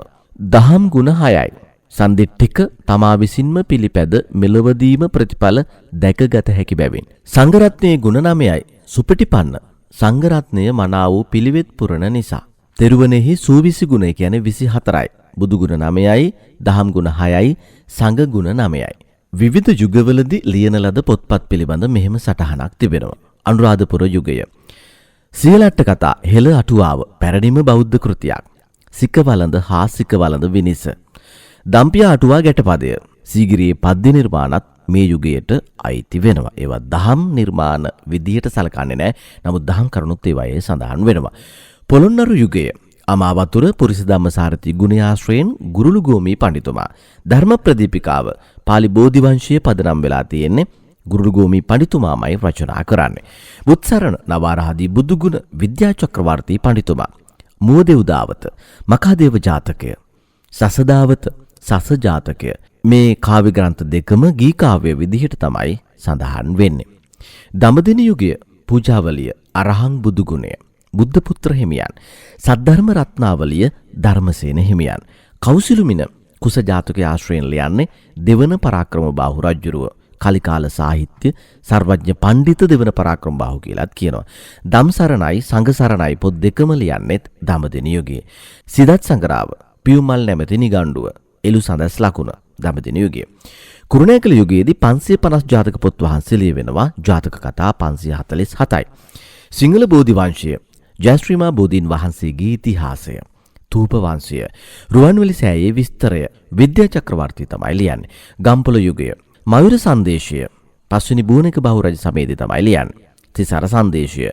දහම් ගුණ 6යි. සන්දිට්ඨික තමා විසින්ම පිළිපැද මෙලවදීම ප්‍රතිඵල දැකගත හැකි බැවින්. සංඝරත්නයේ ගුණ 9යි. සුපටිපන්න සංඝරත්නය මනා වූ පිළිවෙත් පුරණ නිසා. තෙරුවනෙහි සූවිසි ගුණ කියන්නේ 24යි. බුදු ගුණ 9යි, දහම් ගුණ 6යි, සංඝ ගුණ 9යි. විවිධ යුගවලදී ලියන ලද පොත්පත් පිළිබඳ මෙහෙම සටහනක් තිබෙනවා. අනුරාධපුර යුගය. සියලට්ට කතා හෙළ අටුවාව පැරණිම බෞද්ධ කෘතියක්. සිකවලඳ හා සිකවලඳ විනිස. දම්පියා අටුවා ගැටපදය. සීගිරියේ පද්‍ය නිර්මාණත් මේ යුගයට අයිති වෙනවා. ඒවා දහම් නිර්මාණ විදියට සලකන්නේ නැහැ. නමුත් දහම් කරුණුත් ඒවායේ සඳහන් වෙනවා. පොළොන්නරු යුගය. අමාවතුර පුරිස ධම්මසාරති ගුණාශ්‍රයෙන් ගුරුළුගෝමි පඬිතුමා. ධර්ම ප්‍රදීපිකාව පාලි බෝධි වංශයේ පදනම් වෙලා තියෙන්නේ ගුරුළුගෝමි පඬිතුමාමයි රචනා කරන්නේ. බුත්සරණ නවාරහදී බුදුගුණ විද්‍යා චක්‍රවර්ති පඬිතුමා. මුවදෙව්දාවත මකාදේව ජාතකය, සසදාවත සස ජාතකය මේ කාව්‍ය ග්‍රන්ථ දෙකම ගී කාව්‍ය විදිහට තමයි සඳහන් වෙන්නේ. දඹදින යුගය පූජාවලිය අරහං බුදුගුණය බුද්ධ පුත්‍ර හිමියන්. සද්ධර්ම රත්නාවලිය ධර්මසේන හිමියන්. කෞසිලුමින කුස ජාතකයේ ආශ්‍රයෙන් ලියන්නේ දෙවන පරාක්‍රම බාහු රජුරුව. කලිකාල සාහිත්‍ය සර්වඥ පඬිත දෙවන පරාක්‍රම බාහු කියලාත් කියනවා. ධම්සරණයි සංඝසරණයි පොත් දෙකම ලියන්නේත් දඹදින යුගයේ. සිදත් සංගරාව පියුමල් නැමැති නිගණ්ඩුව එළු සඳස් ලකුණ දඹදින යුගයේ. කුරුණෑකල යුගයේදී 550 ජාතක පොත් වහන්සේ ලියවෙනවා. ජාතක කතා 547යි. සිංහල බෝධි වංශය ජයශ්‍රීමා බෝධීන් වහන්සේගේ ඉතිහාසය, තූප වංශය, රුවන්වැලි සෑයේ විස්තරය විද්‍යා චක්‍රවර්ති තමයි ලියන්නේ. ගම්පොළ යුගය මයුර සංදේශය පස්වෙනි බුවනක බහු රජ සමයේදී තමයි ලියන්නේ. තිසර සංදේශය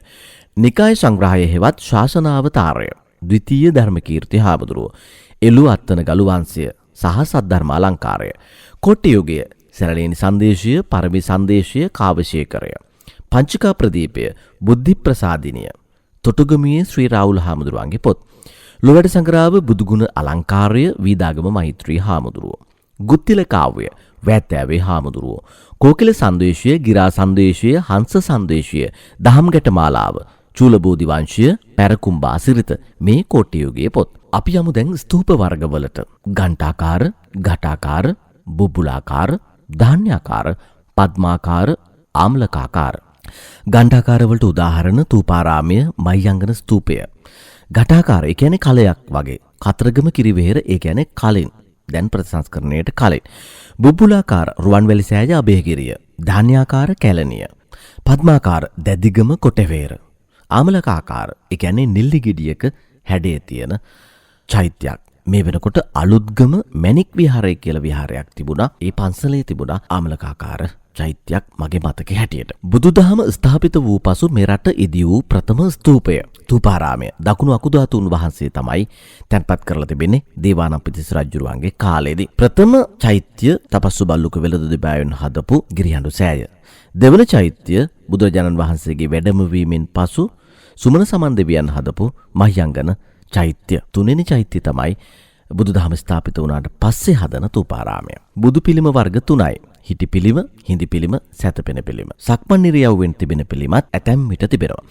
නිකාය සංග්‍රහය හෙවත් ශාසනාවතාරය, ද්විතීය ධර්මකීර්ති හාමුදුරුවෝ, එළු අත්තන ගලු වංශය සහ සද්ධර්ම අලංකාරය, කොට්ටි යුගය, සරලේනි සංදේශය, පරමි සංදේශය, කාවශේකරය, පංචිකා ප්‍රදීපය, බුද්ධි ප්‍රසාදිනිය, තොටුගමියේ ශ්‍රී රාහුල හාමුදුරුවන්ගේ පොත්, ලොවැඩ සංග්‍රාව බුදුගුණ අලංකාරය, වීදාගම මෛත්‍රී හාමුදුරුවෝ, ගුත්තිල කාව්‍ය, වැත්තෑවේ හාමුදුරුවෝ, කෝකිල සංදේශය, ගිරා සංදේශය, හංස සංදේශය, දහම්ගැට මාලාව, චූලබෝධි වංශය, පැරකුම්බා සිරිත මේ කොට්ටි යුගයේ පොත්. අපි යමු දැන් ස්තූප වර්ගවලට. ඝණ්ඨාකාර, ඝටාකාර, බුබුලාකාර, ධාන්‍යාකාර, පද්මාකාර, ආම්ලකාකාර. ඝණ්ඨාකාර වලට උදාහරණ තූපාරාමය, මහියංගන ස්තූපය. ඝටාකාර ඒ කියන්නේ කලයක් වගේ. කතරගම කිරිවෙහෙර ඒ කියන්නේ කලින්. දැන් ප්‍රතිසංස්කරණයට කලින්. බුබුලාකාර රුවන්වැලි සෑය අබේගිරිය. ධාන්‍යාකාර කැලණිය. පද්මාකාර දැදිගම කොටවේර. ආමලකාකාර ඒ කියන්නේ නිල්ලි ගෙඩියක හැඩේ තියෙන චෛත්‍යයක්. මේ වෙනකොට අලුත්ගම මැණික් විහාරය කියලා විහාරයක් තිබුණා. ඒ පන්සලේ තිබුණා ආමලකාකාර චෛත්‍යයක් මගේ මතකයේ හැටියට. බුදුදහම ස්ථාපිත වූ පසු මෙරට ඉදි වූ ප්‍රථම ස්තූපය තූපාරාමය දකුණු අකුධාතුන් වහන්සේ තමයි තැන්පත් කරලා තිබෙන්නේ දේවානම්පියතිස්ස රජුරුවන්ගේ කාලේදී. ප්‍රථම චෛත්‍ය තපස්සු බල්ලුක වෙළඳ දෙපායන් හදපු ගිරිහඬු සෑය. දෙවන චෛත්‍ය බුදුරජාණන් වහන්සේගේ වැඩමවීමෙන් පසු සුමන සමන් දෙවියන් හදපු මහියංගන චෛත්‍ය. තුන්වෙනි චෛත්‍ය තමයි බුදුදහම ස්ථාපිත වුණාට පස්සේ හදන තූපාරාමය. බුදු පිළිම වර්ග 3යි. හිටි පිළිම, හිඳි පිළිම, සැතපෙන පිළිම. සක්මන් නිරියව්වෙන් තිබෙන පිළිමත් ඇතැම් විට තිබෙනවා.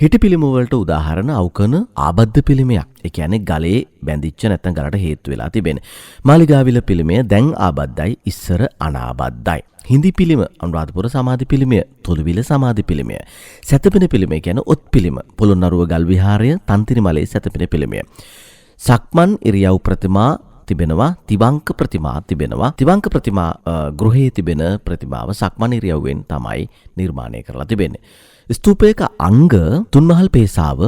හිටි පිළිම වලට උදාහරණ අවකන ආබද්ධ පිළිමයක්. ඒ කියන්නේ ගලේ බැඳිච්ච නැත්නම් ගලට හේතු වෙලා තිබෙන. මාලිගාවිල පිළිමය දැන් ආබද්ධයි, ඉස්සර අනාබද්ධයි. හිඳි පිළිම අනුරාධපුර සමාධි පිළිමය, තොළුවිල සමාධි පිළිමය. සැතපෙන පිළිමය කියන්නේ ඔත් පිළිම. පොළොන්නරුව ගල් විහාරය, තන්තිරිමලේ සැතපෙන පිළිමය. සක්මන් ඉරියව් ප්‍රතිමා තිබෙනවා, තිවංක ප්‍රතිමා තිබෙනවා. තිවංක ප්‍රතිමා ගෘහයේ තිබෙන ප්‍රතිමාව සක්මන් ඉරියව්වෙන් තමයි නිර්මාණය කරලා තිබෙන්නේ. ස්තූපයක අංග තුන්මහල් පේසාව,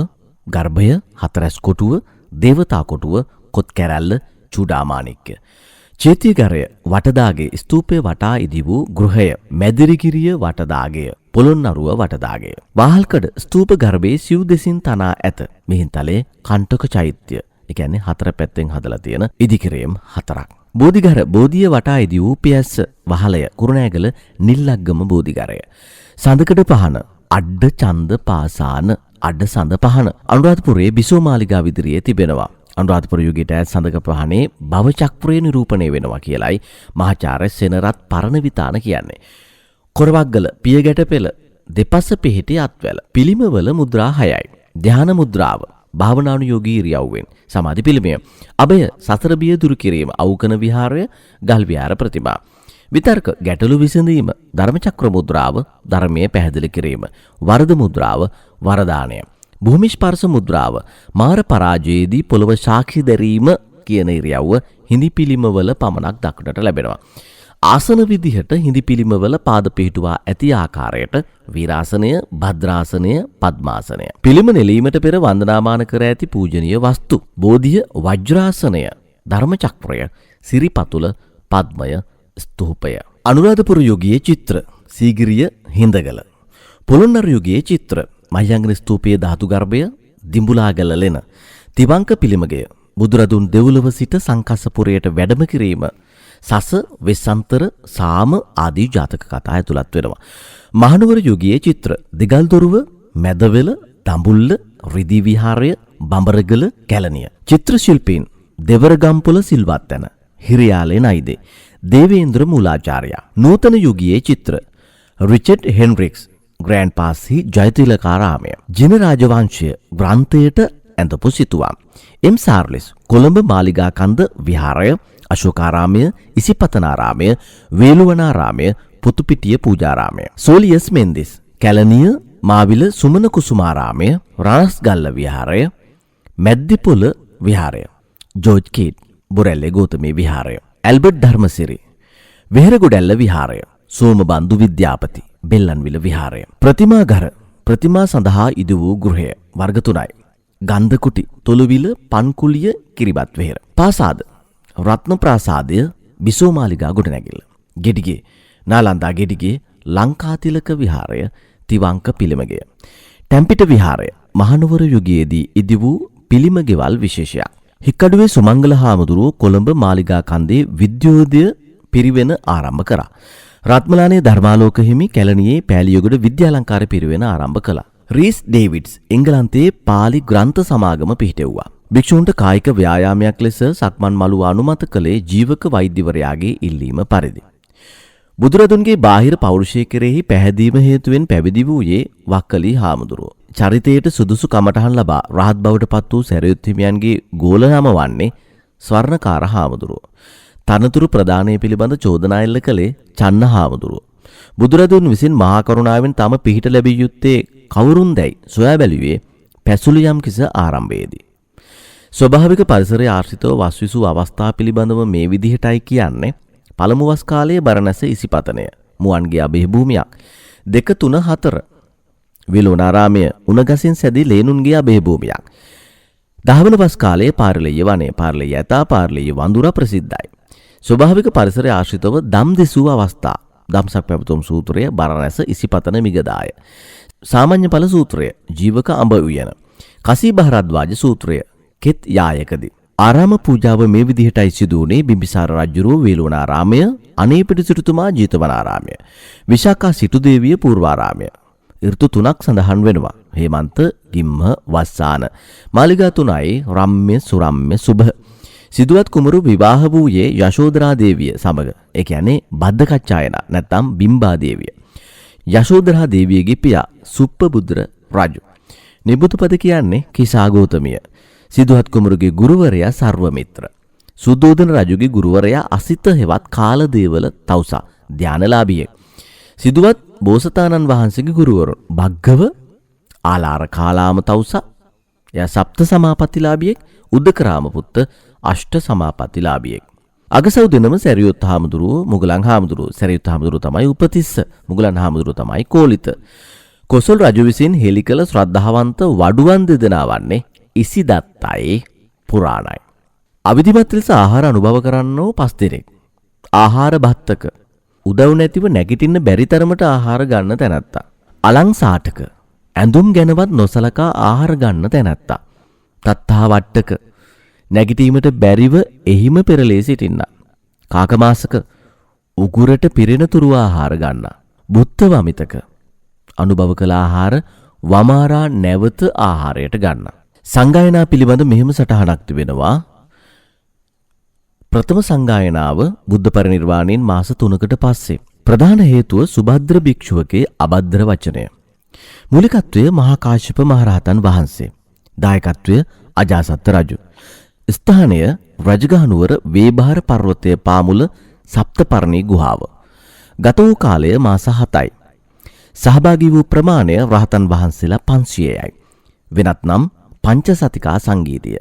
ගර්භය, හතරැස් කොටුව, දේවතා කොටුව, කොත් කැරැල්ල, චූඩාමාණික්‍ය. චේතියගරය වටදාගේ ස්තූපය වටා ඉදි වූ ගෘහය, මැදිරිගිරිය වටදාගය, පොළොන්නරුව වටදාගය. වාහල්කඩ ස්තූප ගර්භයේ සිව් දෙසින් තනා ඇත. මිහින්තලේ කණ්ඨක චෛත්‍ය. ඒ කියන්නේ හතර පැත්තෙන් හදලා තියෙන ඉදිකිරීම් 4ක්. බෝධිඝර බෝධිය වටා ඉදි වූ පියස්ස වහලය, කුරුණෑගල නිල්ලග්ගම බෝධිඝරය. සඳකඩ පහන, අඩ චන්ද පාසාන, අඩ සඳ පහන අනුරාධපුරයේ බිසෝ මාලිගාව ඉදිරියේ තිබෙනවා. අනුරාධපුර යුගයට ඈත් සඳක පහනේ භව චක්‍රය නිරූපණය වෙනවා කියලයි මහාචාර්ය සෙනරත් පරණවිතාන කියන්නේ. කොරවක්ගල පියගැටපෙළ දෙපස පිහිටි අත්වැල. පිළිමවල මුද්‍රා 6යි. ධ්‍යාන මුද්‍රාව භාවනානුයෝගී ඉරියව්වෙන් සමාධි පිළිමය. අභය සතර බිය දුරු කිරීම අවකන විහාරය, ගල් විහාර ප්‍රතිමා. විතර්ක ගැටලු විසඳීම, ධර්මචක්‍ර මුද්‍රාව ධර්මයේ පැහැදිලි කිරීම, වරද මුද්‍රාව වරදානය, භූමි ස්පර්ශ මුද්‍රාව මාර පරාජයේදී පොළව සාක්ෂි දැරීම කියන ඉරියව්ව හිඳි පිළිමවල පමණක් දක්නට ලැබෙනවා. ආසන විදිහට හිඳි පිළිමවල පාද පිහිටුවා ඇති ආකාරයට වීරාසනය, භද්‍රාසනය, පద్මාසනය. පිළිම නෙලීමට පෙර වන්දනාමාන කර ඇති පූජනීය වස්තු, බෝධිය, වජ්‍රාසනය, ධර්මචක්‍රය, සිරිපතුල, පද්මය, ස්තූපය. අනුරාධපුර යුගයේ චිත්‍ර, සීගිරිය, හිඳගල. පොළොන්නරු යුගයේ චිත්‍ර, මහියංගන ස්තූපයේ ධාතු ගර්භය, දිඹුලාගල ලෙන. තිවංක පිළිමගය, බුදුරදුන් දෙව්ලොව සිට සංකස්සපුරයට වැඩම කිරීම, සස, වෙස්සන්තර, සාම ආදී ජාතක කතා ඇතුළත් වෙනවා. මහනුවර යුගයේ චිත්‍ර, දිගල්දොරුව, මැදවෙල, දඹුල්ල, රිදී විහාරය, බඹරගල, කැලණිය. චිත්‍ර ශිල්පීන් දෙවරගම්පොළ සිල්වත්තැන, හිරියාලේ නයිදේ, දේවේන්ද්‍ර මූලාචාර්යා. නූතන යුගයේ චිත්‍ර, රිචඩ් හෙන්රික්ස්, ග්‍රෑන්ඩ් පාස්හි ජයතිලකාරාමය. ජින රාජවංශය ග්‍රන්ථයට ඇඳපු සිතුවම්. එම් සාර්ලිස් කොළඹ මාලිගා කන්ද විහාරය, අශෝකාරාමය, ඉසිපතනාරාමය, වේළුවනාරාමය, පුතුපිටිය පූජාරාමය. සෝලියස් මෙන්දිස් කැලණිය, මාවිල සුමන කුසුමාරාමය, රාස්ගල්ල විහාරය, මැද්දිපොළ විහාරය. ජෝර්ජ් කීට් බොරැල්ලේ ගෞතමී විහාරය. ඇල්බර්ට් ධර්මසිරි වෙහෙරගොඩැල්ල විහාරය. සෝමබන්දු විද්‍යාපති බෙල්ලන්විල විහාරය. ප්‍රතිමාඝර ප්‍රතිමා සඳහා ඉදි වූ ගෘහය වර්ග 3යි. ගන්ධකුටි, තොළුවිල, පන්කුලිය, කිරිබත් වෙහෙර. පාසාද රත්න ප්‍රාසාදය, බිසෝ මාලිගා ගොඩනැගිල්ල. ගෙඩිගේ නාලන්දා ගෙඩිගේ, ලංකාතිලක විහාරය, තිවංක පිළිමගය. ටැම්පිට විහාරය මහනුවර යුගයේදී ඉදි වූ පිළිම ගෙවල් විශේෂයක්. හික්කඩුවේ සුමංගල හාමුදුරුවෝ කොළඹ මාලිගා කන්දේ විද්‍යෝදය පිරිවෙන ආරම්භ කරා. රත්මලානේ ධර්මාලෝක හිමි කැලණියේ පෑලියගොඩ විද්‍යාලංකාර පිරිවෙන ආරම්භ කළා. රීස් ඩේවිඩ්ස් එංගලන්තයේ පාලි ග්‍රන්ථ සමාගම පිහිටෙව්වා. භික්ෂූන්ට කායික ව්‍යායාමයක් ලෙස සක්මන් මළුව අනුමත කළේ ජීවක වෛද්‍යවරයාගේ ඉල්ලීම පරිදි. බුදුරදුන්ගේ බාහිර පෞරුෂය කෙරෙහි පැහැදීම හේතුවෙන් පැවිදි වූයේ වක්කලි හාමුදුරුවෝ. චරිතයට සුදුසු කමටහන් ලබා රහත් බවට පත් වූ සැරියුත් හිමියන්ගේ ගෝල නම වන්නේ ස්වර්ණකාර හාමුදුරුවෝ. තනතුරු ප්‍රදානය පිළිබඳ චෝදනා එල්ල කළේ චන්න හාමුදුරුවෝ. බුදුරදුන් විසින් මහා කරුණාවෙන් තම පිහිට ලැබිය යුත්තේ කවුරුන්දැයි සොයා බැලුවේ පැසුළු යම් කිස ආරම්භයේදී. ස්වභාවික පරිසරයේ ආශ්‍රිතව වස්විසු අවස්ථා පිළිබඳව මේ විදිහටයි කියන්නේ. පළමු වස් කාලයේ බරණැස ඉසිපතනය මුවන්ගේ අභය භූමියක්. 2 3 4 විලෝනාරාමය උණගසින් සැදී ලේනුන්ගේ අභය භූමියක්. 10 වන වස් කාලයේ පාරලෙය වනයේ පාරලෙය යතා පාරලෙය වඳුරා ප්‍රසිද්ධයි. ස්වභාවික පරිසරයේ ආශ්‍රිතව දම් දෙසූ අවස්ථා දම්සක් පැවතුම් සූත්‍රය බරණැස ඉසිපතන මිගදාය. සාමාන්‍ය ඵල සූත්‍රය ජීවක අඹ උයන. කසී බහරද්වාජ සූත්‍රය කෙත් යායකදී. ආරාම පූජාව මේ විදිහටයි සිදු වුණේ. බිම්බිසාර රජුගේ වේළුවනාරාමය, අනේපිඩු සිටුතුමා ජීතවනාරාමය, විශාඛා සිටු දේවිය පූර්වාරාමය. ඍතු 3ක් සඳහන් වෙනවා. හේමන්ත, ගිම්හ, වස්සාන. මාලිගා 3යි රම්ම්‍ය, සුරම්ම්‍ය, සුභ. සිදුවත් කුමරු විවාහ වූයේ යශෝදරා දේවිය සමග. ඒ කියන්නේ බද්දකච්චායන නැත්නම් බිම්බා දේවිය. යශෝදරා දේවියගේ පියා සුප්පබුද්‍ර රජු. නිබුතුපද කියන්නේ කිසා ගෞතමිය. සිදුවත් කුමරුගේ ගුරුවරයා සර්වමිත්‍ර. සුද්ධෝදන රජුගේ ගුරුවරයා අසිත හෙවත් කාලදේවල තවුසා ධානලාභියෙක්. සිදුවත් බෝසතාණන් වහන්සේගේ ගුරුවරුන් භග්ගව, ආලාර කාලාම තවුසා එයා සප්ත සමාපත්තිලාභියෙක්, උද්දකරාම පුත්ත අෂ්ට සමාපත්තිලාභියෙක්. අගසව් දෙනම සැරියුත් හාමුදුරුවෝ, මුගලන් හාමුදුරුවෝ. සැරියුත් හාමුදුරුවෝ තමයි උපතිස්ස, මුගලන් හාමුදුරුවෝ තමයි කෝලිත. කොසල් රජු විසින් හෙළි කළ ශ්‍රද්ධාවන්ත වඩුවන් දෙදෙනා වන්නේ ඉසිදත්තයි පුරාණයි. අවිධිමත් ලෙස ආහාර අනුභව කරන්නෝ 5 දෙනෙක්. ආහාර භත්තක උදව් නැතිව නැගිටින්න බැරි තරමට ආහාර ගන්න තැනැත්තා. අලං සාටක ඇඳුම් ගැනවත් නොසලකා ආහාර ගන්න තැනැත්තා. තත්තා වට්ටක නැගිටීමට බැරිව එහිම පෙරලේ සිටින්න. කාකමාසක උගුරට පිරෙන තුරු ආහාර ගන්න. බුත්ත වමිතක අනුභව කළ ආහාර වමාරා නැවත ආහාරයට ගන්න. සංගායනා පිළිබඳ මෙහෙම සටහනක් තිබෙනවා. ප්‍රථම සංගායනාව බුද්ධ පරිනිර්වාණයෙන් මාස 3කට පස්සේ. ප්‍රධාන හේතුව සුභද්‍ර භික්ෂුවගේ අබද්‍ර වචනය. මූලිකත්වය මහා කාශ්‍යප මහරහතන් වහන්සේ. දායකත්වය අජාසත් රජු. ස්ථානය රජගහනුවර වේබාර පර්වතය පාමුල සප්තපර්ණී ගුහාව. ගත වූ කාලය මාස 7යි. සහභාගී වූ ප්‍රමාණය රහතන් වහන්සේලා 500යි. වෙනත් නම් පංචසතිකා සංගීතය.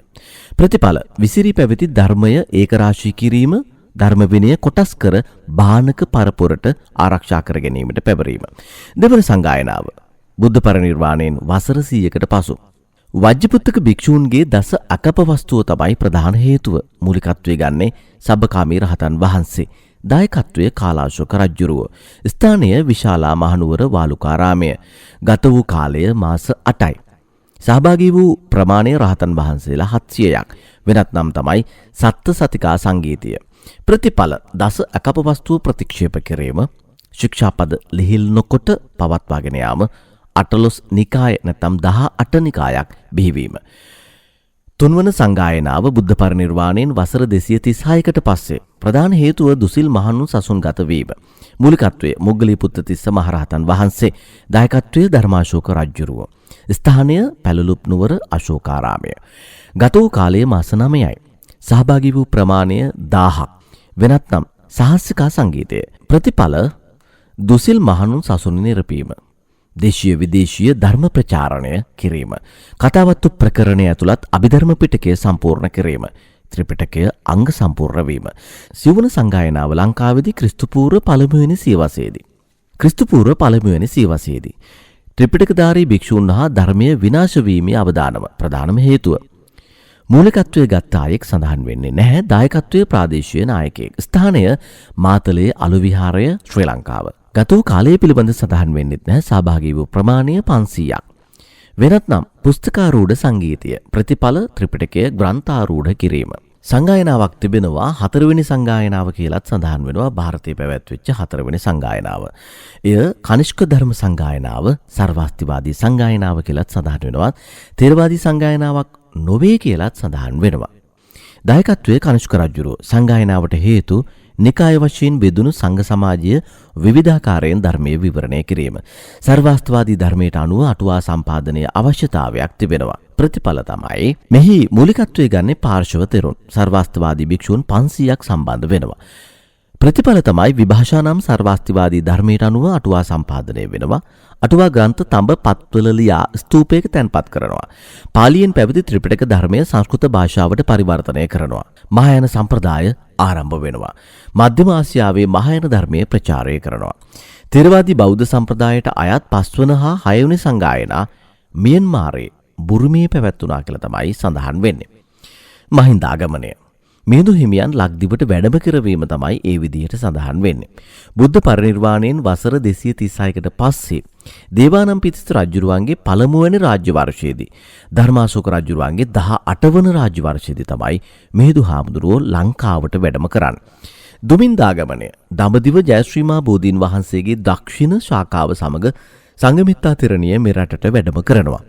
ප්‍රතිඵල විසිරි පැවති ධර්මය ඒකරාශී කිරීම, ධර්ම විනය කොටස් කර බාහනක පරපුරට ආරක්ෂා කර ගැනීමට පැවරීම. දෙවන සංගායනාව බුද්ධ පරිනිර්වාණයෙන් වසර 100කට පසු. වජ්ජපුත්තක භික්ෂූන්ගේ දස අකප වස්තුව තමයි ප්‍රධාන හේතුව. මූලිකත්වයේ ගන්නේ සබ්බකාමී රහතන් වහන්සේ. දායකත්වයේ කාලාශෝක රජුරුව. ස්ථානය විශාලා මහනුවර වාලුකාරාමය. ගත වූ කාලය මාස 8යි. සහභාගී වූ ප්‍රමාණය රහතන් වහන්සේලා 700ක්. වෙනත් නම් තමයි සත්ත සතිකා සංගීතය. ප්‍රතිඵල දස අකප වස්තුව ප්‍රතික්ෂේප කිරීම, ශික්ෂාපද ලිහිල් නොකොට පවත්වාගෙන යාම, අටලොස් නිකාය නැත්නම් 18 නිකායක් බිහිවීම. තුන්වන සංගායනාව බුද්ධ පරිනිර්වාණයෙන් වසර 236කට පස්සේ. ප්‍රධාන හේතුව දුසිල් මහණුන් සසුන්ගත වීම. මූලිකත්වයේ මොග්ගලී පුත්තතිස්ස මහරහතන් වහන්සේ. දායකත්වයේ ධර්මාශෝක රජුරුව. ස්ථානය පැලලුප් නුවර අශෝකාරාමය. ගත වූ කාලයේ මාස 9යි. සහභාගී වූ ප්‍රමාණය 1000ක්. වෙනත් නම් සහස්සිකා සංගීතය. ප්‍රතිඵල දුසිල් මහණුන් සසුන් නිරපීම. දේශීය විදේශීය ධර්ම ප්‍රචාරණය කිරීම. කතාවත්තු ප්‍රකරණය ඇතුළත් අභිධර්ම පිටකය සම්පූර්ණ කිරීම. ත්‍රිපිටකය අංග සම්පූර්ණ වීම. සිවුන සංගායනාව ලංකාවේදී ක්‍රිස්තු පූර්ව පළමුවෙනි සියවසේදී. ක්‍රිස්තු පූර්ව පළමුවෙනි සියවසේදී. ත්‍රිපිටකධාරී භික්ෂූන් හා ධර්මය විනාශ වීමේ අවදානම ප්‍රධානම හේතුව. මූලිකත්වයේ ගත් අයෙක් සඳහන් වෙන්නේ නැහැ. දායකත්වයේ ප්‍රාදේශීය නායකයෙක්. ස්ථානය මාතලේ අලු විහාරය ශ්‍රී ලංකාව. ගත වූ කාලය පිළිබඳ සඳහන් වෙන්නේ නැහැ. සහභාගී වූ ප්‍රමාණය 500ක්. වෙනත් නම් පුස්තකාරූඪ සංගීතය ප්‍රතිඵල ත්‍රිපිටකය ග්‍රන්ථාරූඪ කිරීම. සංගායනාවක් තිබෙනවා 4 වෙනි සංගායනාව කියලත් සඳහන් වෙනවා ಭಾರತයේ පැවැත්වෙච්ච 4 වෙනි සංගායනාව. එය කනිෂ්ක ධර්ම සංගායනාව, සර්වාස්තිවාදී සංගායනාව කියලත් සඳහන් වෙනවා. ථේරවාදී සංගායනාවක් නොවේ කියලත් සඳහන් වෙනවා. දායකත්වයේ කනිෂ්ක රජුරෝ සංගායනාවට හේතු නිකාය වශයෙන් බෙදුණු සංඝ සමාජය විවිධාකාරයෙන් ධර්මයේ විවරණය කිරීම. සර්වාස්තවාදී ධර්මයට අනුව අටුවා සම්පාදනයේ අවශ්‍යතාවයක් තිබෙනවා. ප්‍රතිඵල තමයි මෙහි මූලිකත්වයේ ගන්නේ පාර්ශව තෙරුන්. සර්වාස්තවාදී භික්ෂූන් 500ක් සම්බන්ධ වෙනවා. ප්‍රතිඵල තමයි විභාෂා නම් සර්වාස්තවාදී ධර්මයට අනුව අටුවා සම්පාදනය වෙනවා. අටුවා ග්‍රන්ථ තඹ පත්වල ලියා ස්තූපයක තැන්පත් කරනවා. පාලියෙන් පැවති ත්‍රිපිටක ධර්මය සංස්කෘත භාෂාවට පරිවර්තනය කරනවා. මහායාන සම්ප්‍රදාය ආරම්භ වෙනවා. මධ්‍යම ආසියාවේ මහායාන ධර්මයේ ප්‍රචාරය කරනවා. ථේරවාදී බෞද්ධ සම්ප්‍රදායට අයත් 5 වන හා 6 වෙනි සංගායනා මියන්මාරයේ බුරුමයේ පැවැත්වුණා කියලා තමයි සඳහන් වෙන්නේ. මහින්දාගමනය මිහිඳු හිමියන් ලක්දිවට වැඩම කරවීම තමයි ඒ විදිහට සඳහන් වෙන්නේ. බුද්ධ පරිනිර්වාණයෙන් වසර 236කට පස්සේ දේවානම්පියතිස්ස රජුරුවන්ගේ පළමුවැනි රාජ්‍ය වර්ෂයේදී ධර්මාශෝක රජුරුවන්ගේ 18 වන රාජ්‍ය වර්ෂයේදී තමයි මිහිඳු හාමුදුරුවෝ ලංකාවට වැඩම කරන්නේ. දුමින්දාගමනය දඹදිව ජයශ්‍රීමා බෝධීන් වහන්සේගේ දක්ෂිණ ශාඛාව සමග සංඝමිත්තා තෙරණිය මෙරටට වැඩම කරනවා.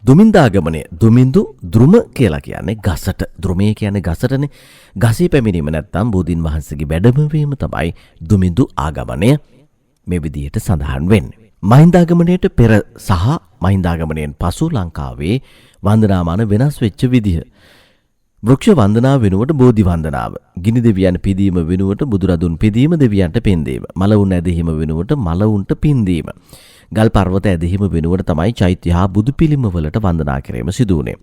දුමින්දාගමනය දුමින්දු දෘම කියලා කියන්නේ ගසට. දෘමය කියන්නේ ගසටනේ. ගසී පැමිණීම නැත්තම් බෝධීන් වහන්සේගේ වැඩමවීම තමයි දුමින්දු ආගමනය මේ විදිහට සඳහන් වෙන්නේ. මහින්දාගමනයට පෙර සහ මහින්දාගමනයෙන් පසු ලංකාවේ වන්දනාමාන වෙනස් වෙච්ච විදිහ. වෘක්ෂ වන්දනාව වෙනුවට බෝධි වන්දනාව. ගිනි දෙවියන් පිදීම වෙනුවට බුදුරදුන් පිදීම දෙවියන්ට පින් දීම. මලවුන් ඇදහිම වෙනුවට මලවුන්ට පින් දීම. ගල් පර්වත ඇදහිම වෙනුවට තමයි චෛත්‍ය හා බුදු පිළිම වලට වන්දනා කිරීම සිදු වුණේ.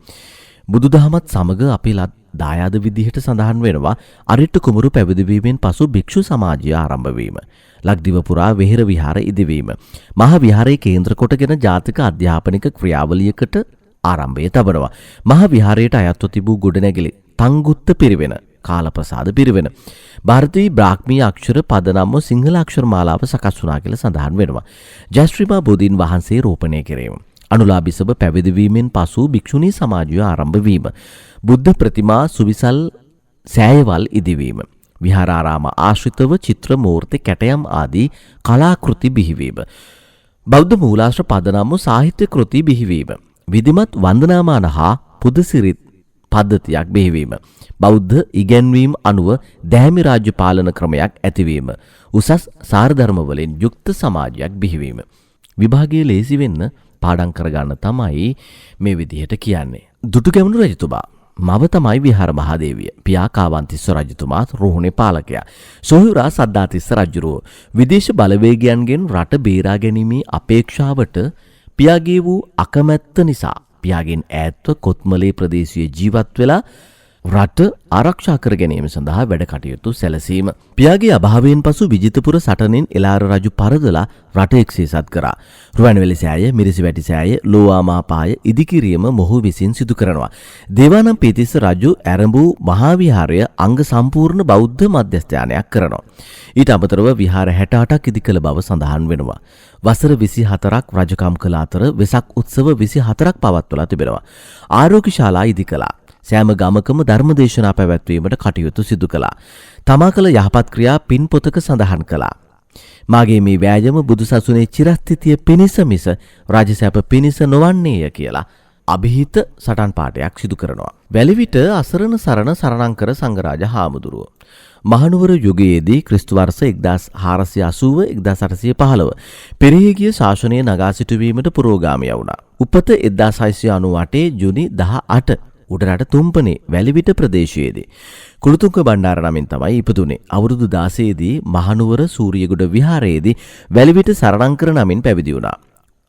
බුදුදහමත් සමග අපේ දායාද විදිහට සඳහන් වෙනවා අරිට්ඨ කුමරු පැවිදි වීමෙන් පසු භික්ෂු සමාජය ආරම්භ වීම. ලක්දිව පුරා වෙහෙර විහාර ඉදිවීම. මහා විහාරයේ කේන්ද්‍ර කොටගෙන ජාතික අධ්‍යාපනික ක්‍රියාවලියකට ආරම්භය තබනවා. මහා විහාරයට අයත්ව තිබූ ගොඩනැගිලි තංගුත්ත පිරිවෙන, කාලප්‍රසාද පිරිවෙන, ಭಾರತೀಯ බ්‍රාහ්මීය අක්ෂර පදනම්ව සිංහල අක්ෂර මාලාව සකස් වුණා කියලා සඳහන් වෙනවා. ජයශ්‍රීමා බෝධීන් වහන්සේ රෝපණය කිරීම. අනුලාභිසබ පැවිදි වීමෙන් පසු භික්ෂුණී සමාජය ආරම්භ වීම. බුද්ධ ප්‍රතිමා සුවිසල් සෑයවල් ඉදිවීම. විහාරාරාම ආශ්‍රිතව චිත්‍ර මූර්ති කැටයම් ආදී කලාකෘති බිහිවීම. බෞද්ධ මූලාශ්‍ර පදනම්ව සාහිත්‍ය කෘති බිහිවීම. විධිමත් වන්දනාමාන හා පුදසිරිත් පද්ධතියක් බිහිවීම. බෞද්ධ ඉගැන්වීම් අනුව දැහැමි රාජ්‍ය පාලන ක්‍රමයක් ඇතිවීම. උසස් සාරධර්ම වලින් යුක්ත සමාජයක් බිහිවීම. විභාගයේ ලේසි වෙන්න පාඩම් කරගන්න තමයි මේ විදිහට කියන්නේ. දුටුගැමුණු රජතුමා මව තමයි විහාර මහදේවිය. පියා කාවන්තිස්ස රජතුමාත් රුහුණේ පාලකයා. සොහොයුරා සද්ධාතිස්ස රජුරෝ විදේශ බලවේගයන්ගෙන් රට බේරා ගැනීමේ අපේක්ෂාවට පියාගේ වූ අකමැත්ත නිසා පියාගෙන් ඈත්ව කොත්මලේ ප්‍රදේශයේ ජීවත් වෙලා රට ආරක්ෂා කර ගැනීම සඳහා වැඩ කටයුතු සැලසීම. පියාගේ අභාවයෙන් පසු විජිතපුර සටනෙන් එළාර රජු පරදලා රට එක්සේසත් කරා. රුවන්වැලි සෑය, මිරිසිවැටි සෑය, ලෝවාමාපාය ඉදිකිරීම මොහු විසින් සිදු කරනවා. දේවානම්පියතිස්ස රජු ආරම්භ මහා විහාරය අංග සම්පූර්ණ බෞද්ධ මධ්‍යස්ථානයක් කරනවා. ඊට අමතරව විහාර 68ක් ඉදි කළ බව සඳහන් වෙනවා. වසර 24ක් රජකම් කළ අතර වෙසක් උත්සව 24ක් පවත්වලා තිබෙනවා. ආරෝග්‍ය ශාලා ඉදි කළා. සෑම ගමකම ධර්මදේශනා පැවැත්වීමට කටයුතු සිදු කළා. තමා කළ යහපත් ක්‍රියා පින් පොතක සඳහන් කළා. මාගේ මේ වෑයම බුදුසසුනේ චිරස්ථිතිය පිණිස මිස රාජසැප පිණිස නොවන්නේය කියලා අභිහිත සටන් පාඨයක් සිදු කරනවා. වැලිවිට අසරණ සරණ සරණංකර සංඝරාජ හාමුදුරුව මහනුවර යුගයේදී ක්‍රිස්තු වර්ෂ 1480 1815 පෙරහේගිය ශාසනය නගා සිටුවීමට පුරෝගාමී වුණා. උපත 1698 ජුනි 18 උඩරට තුම්පනේ වැලිවිට ප්‍රදේශයේදී කුළුතුංග බණ්ඩාර නමින් තමයි ඉපදුනේ. අවුරුදු 16 දී මහනුවර සූරියගොඩ විහාරයේදී වැලිවිට සරණංකර නමින් පැවිදි වුණා.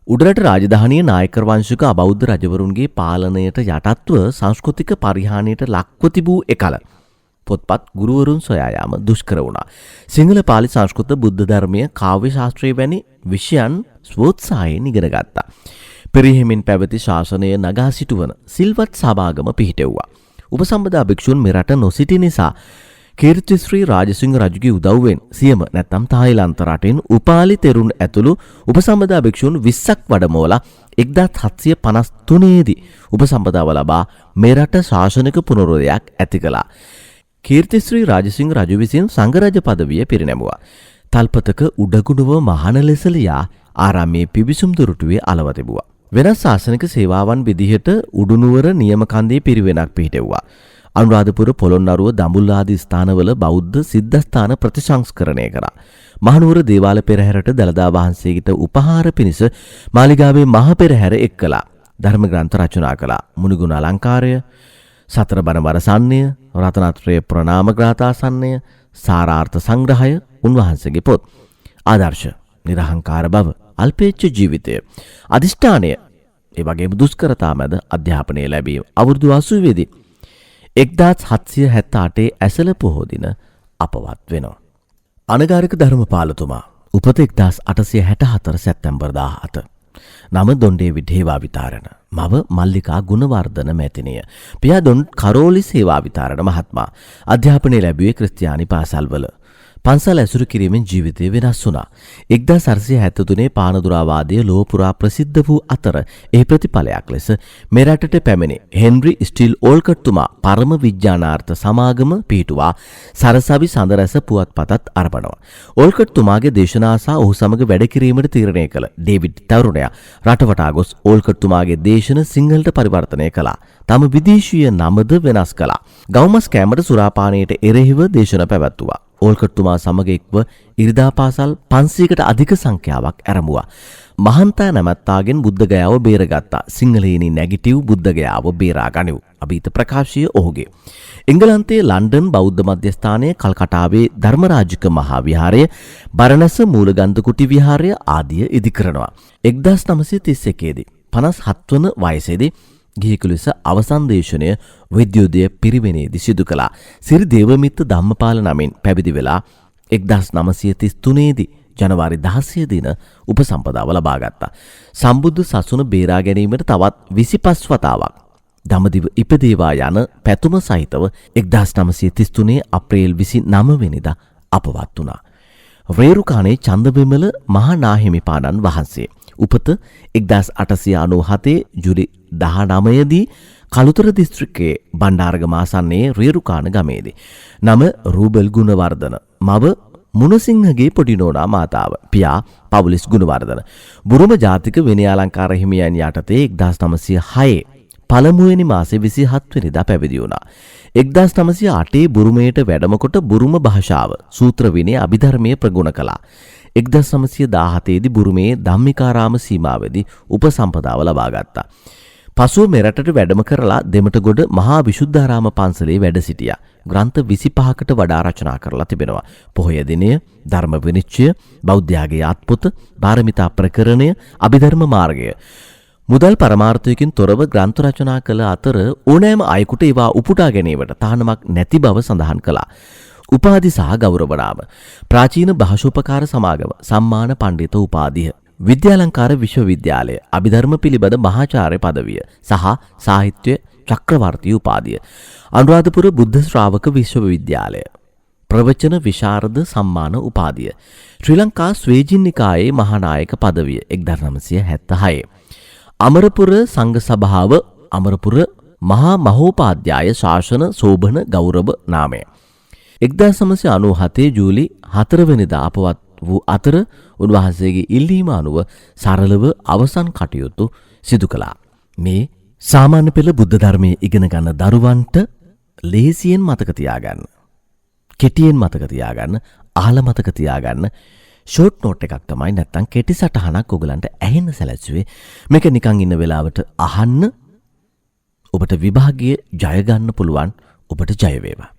උඩරට රාජධානිය නායකර වංශික අබෞද්ධ රජවරුන්ගේ පාලනයට යටත්ව සංස්කෘතික පරිහානියට ලක්ව තිබූ එකල පොත්පත් ගුරුවරුන් සොයා යාම දුෂ්කර වුණා. සිංහල පාලි සංස්කෘත බුද්ධ ධර්මීය කාව්‍ය ශාස්ත්‍රය වැනි විෂයන් ස්වෝත්සාහයෙන් ඉගෙන ගත්තා. පෙරහිමින් පැවති ශාසනය නගා සිටුවන සිල්වත් සමාගම පිහිටෙව්වා. උපසම්පදා භික්ෂුන් මෙරට නොසිටි නිසා කීර්තිශ්‍රී රාජසිංහ රජුගේ උදව්වෙන් සියම නැත්නම් තායිලන්ත රටින් උපාලි තෙරුන් ඇතුළු උපසම්පදා භික්ෂුන් 20ක් වඩමෝලා 1753 උපසම්පදාව ලබා මෙරට ශාසනික පුනරුදයක් ඇති කළා. කීර්තිශ්‍රී රාජසිංහ රජු විසින් සංඝරජ පදවිය පිරිනැමුවා. තල්පතක උඩගුණව මහාන ලෙස ලියා ආරාමයේ පිවිසුම් දොරටුවේ අලව තිබුවා. වෙනස් ශාසනික සේවාවන් විදිහට උඩුනුවර නියම කන්දේ පිරිවෙනක් පිහිටෙව්වා. අනුරාධපුර පොළොන්නරුව දඹුල්ල ආදී ස්ථානවල බෞද්ධ සිද්ධාස්ථාන ප්‍රතිසංස්කරණය කරා. මහනුවර දේවාල පෙරහැරට දළදා වහන්සේට උපහාර පිණිස මාලිගාවේ මහ පෙරහැර එක් කළා. ධර්ම ග්‍රන්ථ රචනා කළා. මුනිගුණ අලංකාරය, සතර බණ වරසන්නය, රතනත්‍රය ප්‍රණාම ග්‍රාථාසන්නය, සාරාර්ථ සංග්‍රහය, උන්වහන්සේගේ පොත්. ආදර්ශ, නිර්හංකාර බව, අල්පේච්ඡ ජීවිතය, අදිෂ්ඨානය, ඒ වගේම දුෂ්කරතා මැද අධ්‍යාපනය ලැබීම. අවුරුදු 80 දී 1778 ඇසළ පොහෝ දින අපවත් වෙනවා. අනගාരിക ධර්මපාලතුමා උපත 1864 සැප්තැම්බර් 17. නම දොණ්ඩේ විදේවා විතාරණ. මව මල්ලිකා ගුණවර්ධන මැතිණිය. පියා දොන් කරෝලි සේවා විතාරණ මහත්මයා. අධ්‍යාපනය ලැබුවේ ක්‍රිස්තියානි පාසල්වල. පන්සල් ඇසුරු කිරීමෙන් ජීවිතය වෙනස් වුණා. 1873 පානදුරාවාදය ලොව පුරා ප්‍රසිද්ධ වූ අතර ඒ ප්‍රතිඵලයක් ලෙස මෙරටට පැමිණි හෙන්රි ස්ටිල් ඕල්කට්තුමා පරම විඥානාර්ථ සමාගම පිහිටුවා සරසවි සඳරැස පුවත්පතත් අරඹනවා. ඕල්කට්තුමාගේ දේශනා සහ ඔහු සමග වැඩ කිරීමට තීරණය කළ ඩේවිඩ් තරුණයා රටවටා ගොස් ඕල්කට්තුමාගේ දේශන සිංහලට පරිවර්තනය කළා. තම විදේශීය නමද වෙනස් කළා. ගවුමස් කෑමට සුරාපානයට එරෙහිව දේශන පැවැත්තුවා. ඕල්කට්තුමා සමග එක්ව ඉරිදා පාසල් 500කට අධික සංඛ්‍යාවක් ඇරඹුවා. මහන්තා නැමැත්තාගෙන් බුද්ධගයාව බේරගත්තා. සිංහලයෙනි නැගිටිව් බුද්ධගයාව බේරා ගනිව්. අභීත ප්‍රකාශය ඔහුගේ. එංගලන්තයේ ලන්ඩන් බෞද්ධ මධ්‍යස්ථානයේ කල්කටාවේ ධර්මරාජික මහා විහාරය, බරණැස මූලගන්ධ කුටි විහාරය ආදිය ඉදි කරනවා. 1931 දී 57 වන වයසේදී ගිහියකු ලෙස අවසන් දේශනය විද්‍යුදය පිරිවෙනේදී සිදු කළා. සිරි දේවමිත්ත ධම්මපාල නමින් පැවිදි වෙලා 1933 දී ජනවාරි 16 දින උපසම්පදාව ලබා ගත්තා. සම්බුද්ධ සසුන බේරා ගැනීමට තවත් 25 වතාවක් දඹදිව ඉපදේවා යන පැතුම සහිතව 1933 අප්‍රේල් 29 වෙනිදා අපවත් වුණා. රේරුකාණේ චන්දවිමල මහා නාහිමිපාණන් වහන්සේ උපත 1897 ජූලි 19 දී කළුතර දිස්ත්‍රික්කයේ බණ්ඩාරගම ආසන්නයේ රේරුකාණ ගමේදී. නම රූබල් ගුණවර්ධන. මව මුණසිංහගේ පොඩි නෝනා මාතාව. පියා පවුලිස් ගුණවර්ධන. බුරුම ජාතික විනයාලංකාර හිමියන් යටතේ 1906 පළමුවෙනි මාසේ 27 වෙනිදා පැවිදි වුණා. 1908 බුරුමයට වැඩම කොට බුරුම භාෂාව, සූත්‍ර විනය, අභිධර්මයේ ප්‍රගුණ කළා. 1917 දී බුරුමේ ධම්මිකාරාම සීමාවේදී උපසම්පදාව ලබා ගත්තා. පසුව මෙරටට වැඩම කරලා දෙමටගොඩ මහා විසුද්ධාරාම පන්සලේ වැඩ සිටියා. ග්‍රන්ථ 25කට වඩා රචනා කරලා තිබෙනවා. පොහොය දිනය, ධර්ම විනිශ්චය, බෞද්ධයාගේ අත්පොත, පාරමිතා ප්‍රකරණය, අභිධර්ම මාර්ගය. මුදල් පරමාර්ථයකින් තොරව ග්‍රන්ථ රචනා කළ අතර ඕනෑම අයෙකුට ඒවා උපුටා ගැනීමට තහනමක් නැති බව සඳහන් කළා. උපාධි සහ ගෞරව නාම. ප්‍රාචීන භාෂෝපකාර සමාගම සම්මාන පණ්ඩිත උපාධිය. විද්‍යාලංකාර විශ්වවිද්‍යාලය අභිධර්ම පිළිබඳ මහාචාර්ය පදවිය සහ සාහිත්‍ය චක්‍රවර්ති උපාධිය. අනුරාධපුර බුද්ධ ශ්‍රාවක විශ්වවිද්‍යාලය ප්‍රවචන විශාරද සම්මාන උපාධිය. ශ්‍රී ලංකා ස්වේජින් නිකායේ මහානායක පදවිය 1976. අමරපුර සංඝ සභාව අමරපුර මහා මහෝපාධ්‍යාය ශාසන සෝභන ගෞරව නාමය. 1997 ජූලි 4 වෙනිදා අපවත් වූ අතර උන්වහන්සේගේ ඉල්ලීම අනුව සරලව අවසන් කටයුතු සිදු කළා. මේ සාමාන්‍ය පෙළ බුද්ධ ධර්මයේ ඉගෙන ගන්න දරුවන්ට ලේසියෙන් මතක තියාගන්න, කෙටියෙන් මතක තියාගන්න, අහලා මතක තියාගන්න ෂෝට් නෝට් එකක් තමයි, නැත්තම් කෙටි සටහනක් ඔයගලන්ට ඇහෙන්න සැලැස්සුවේ. මේක නිකන් ඉන්න වෙලාවට අහන්න, ඔබට විභාගයේ ජය ගන්න පුළුවන්. ඔබට ජය වේවා.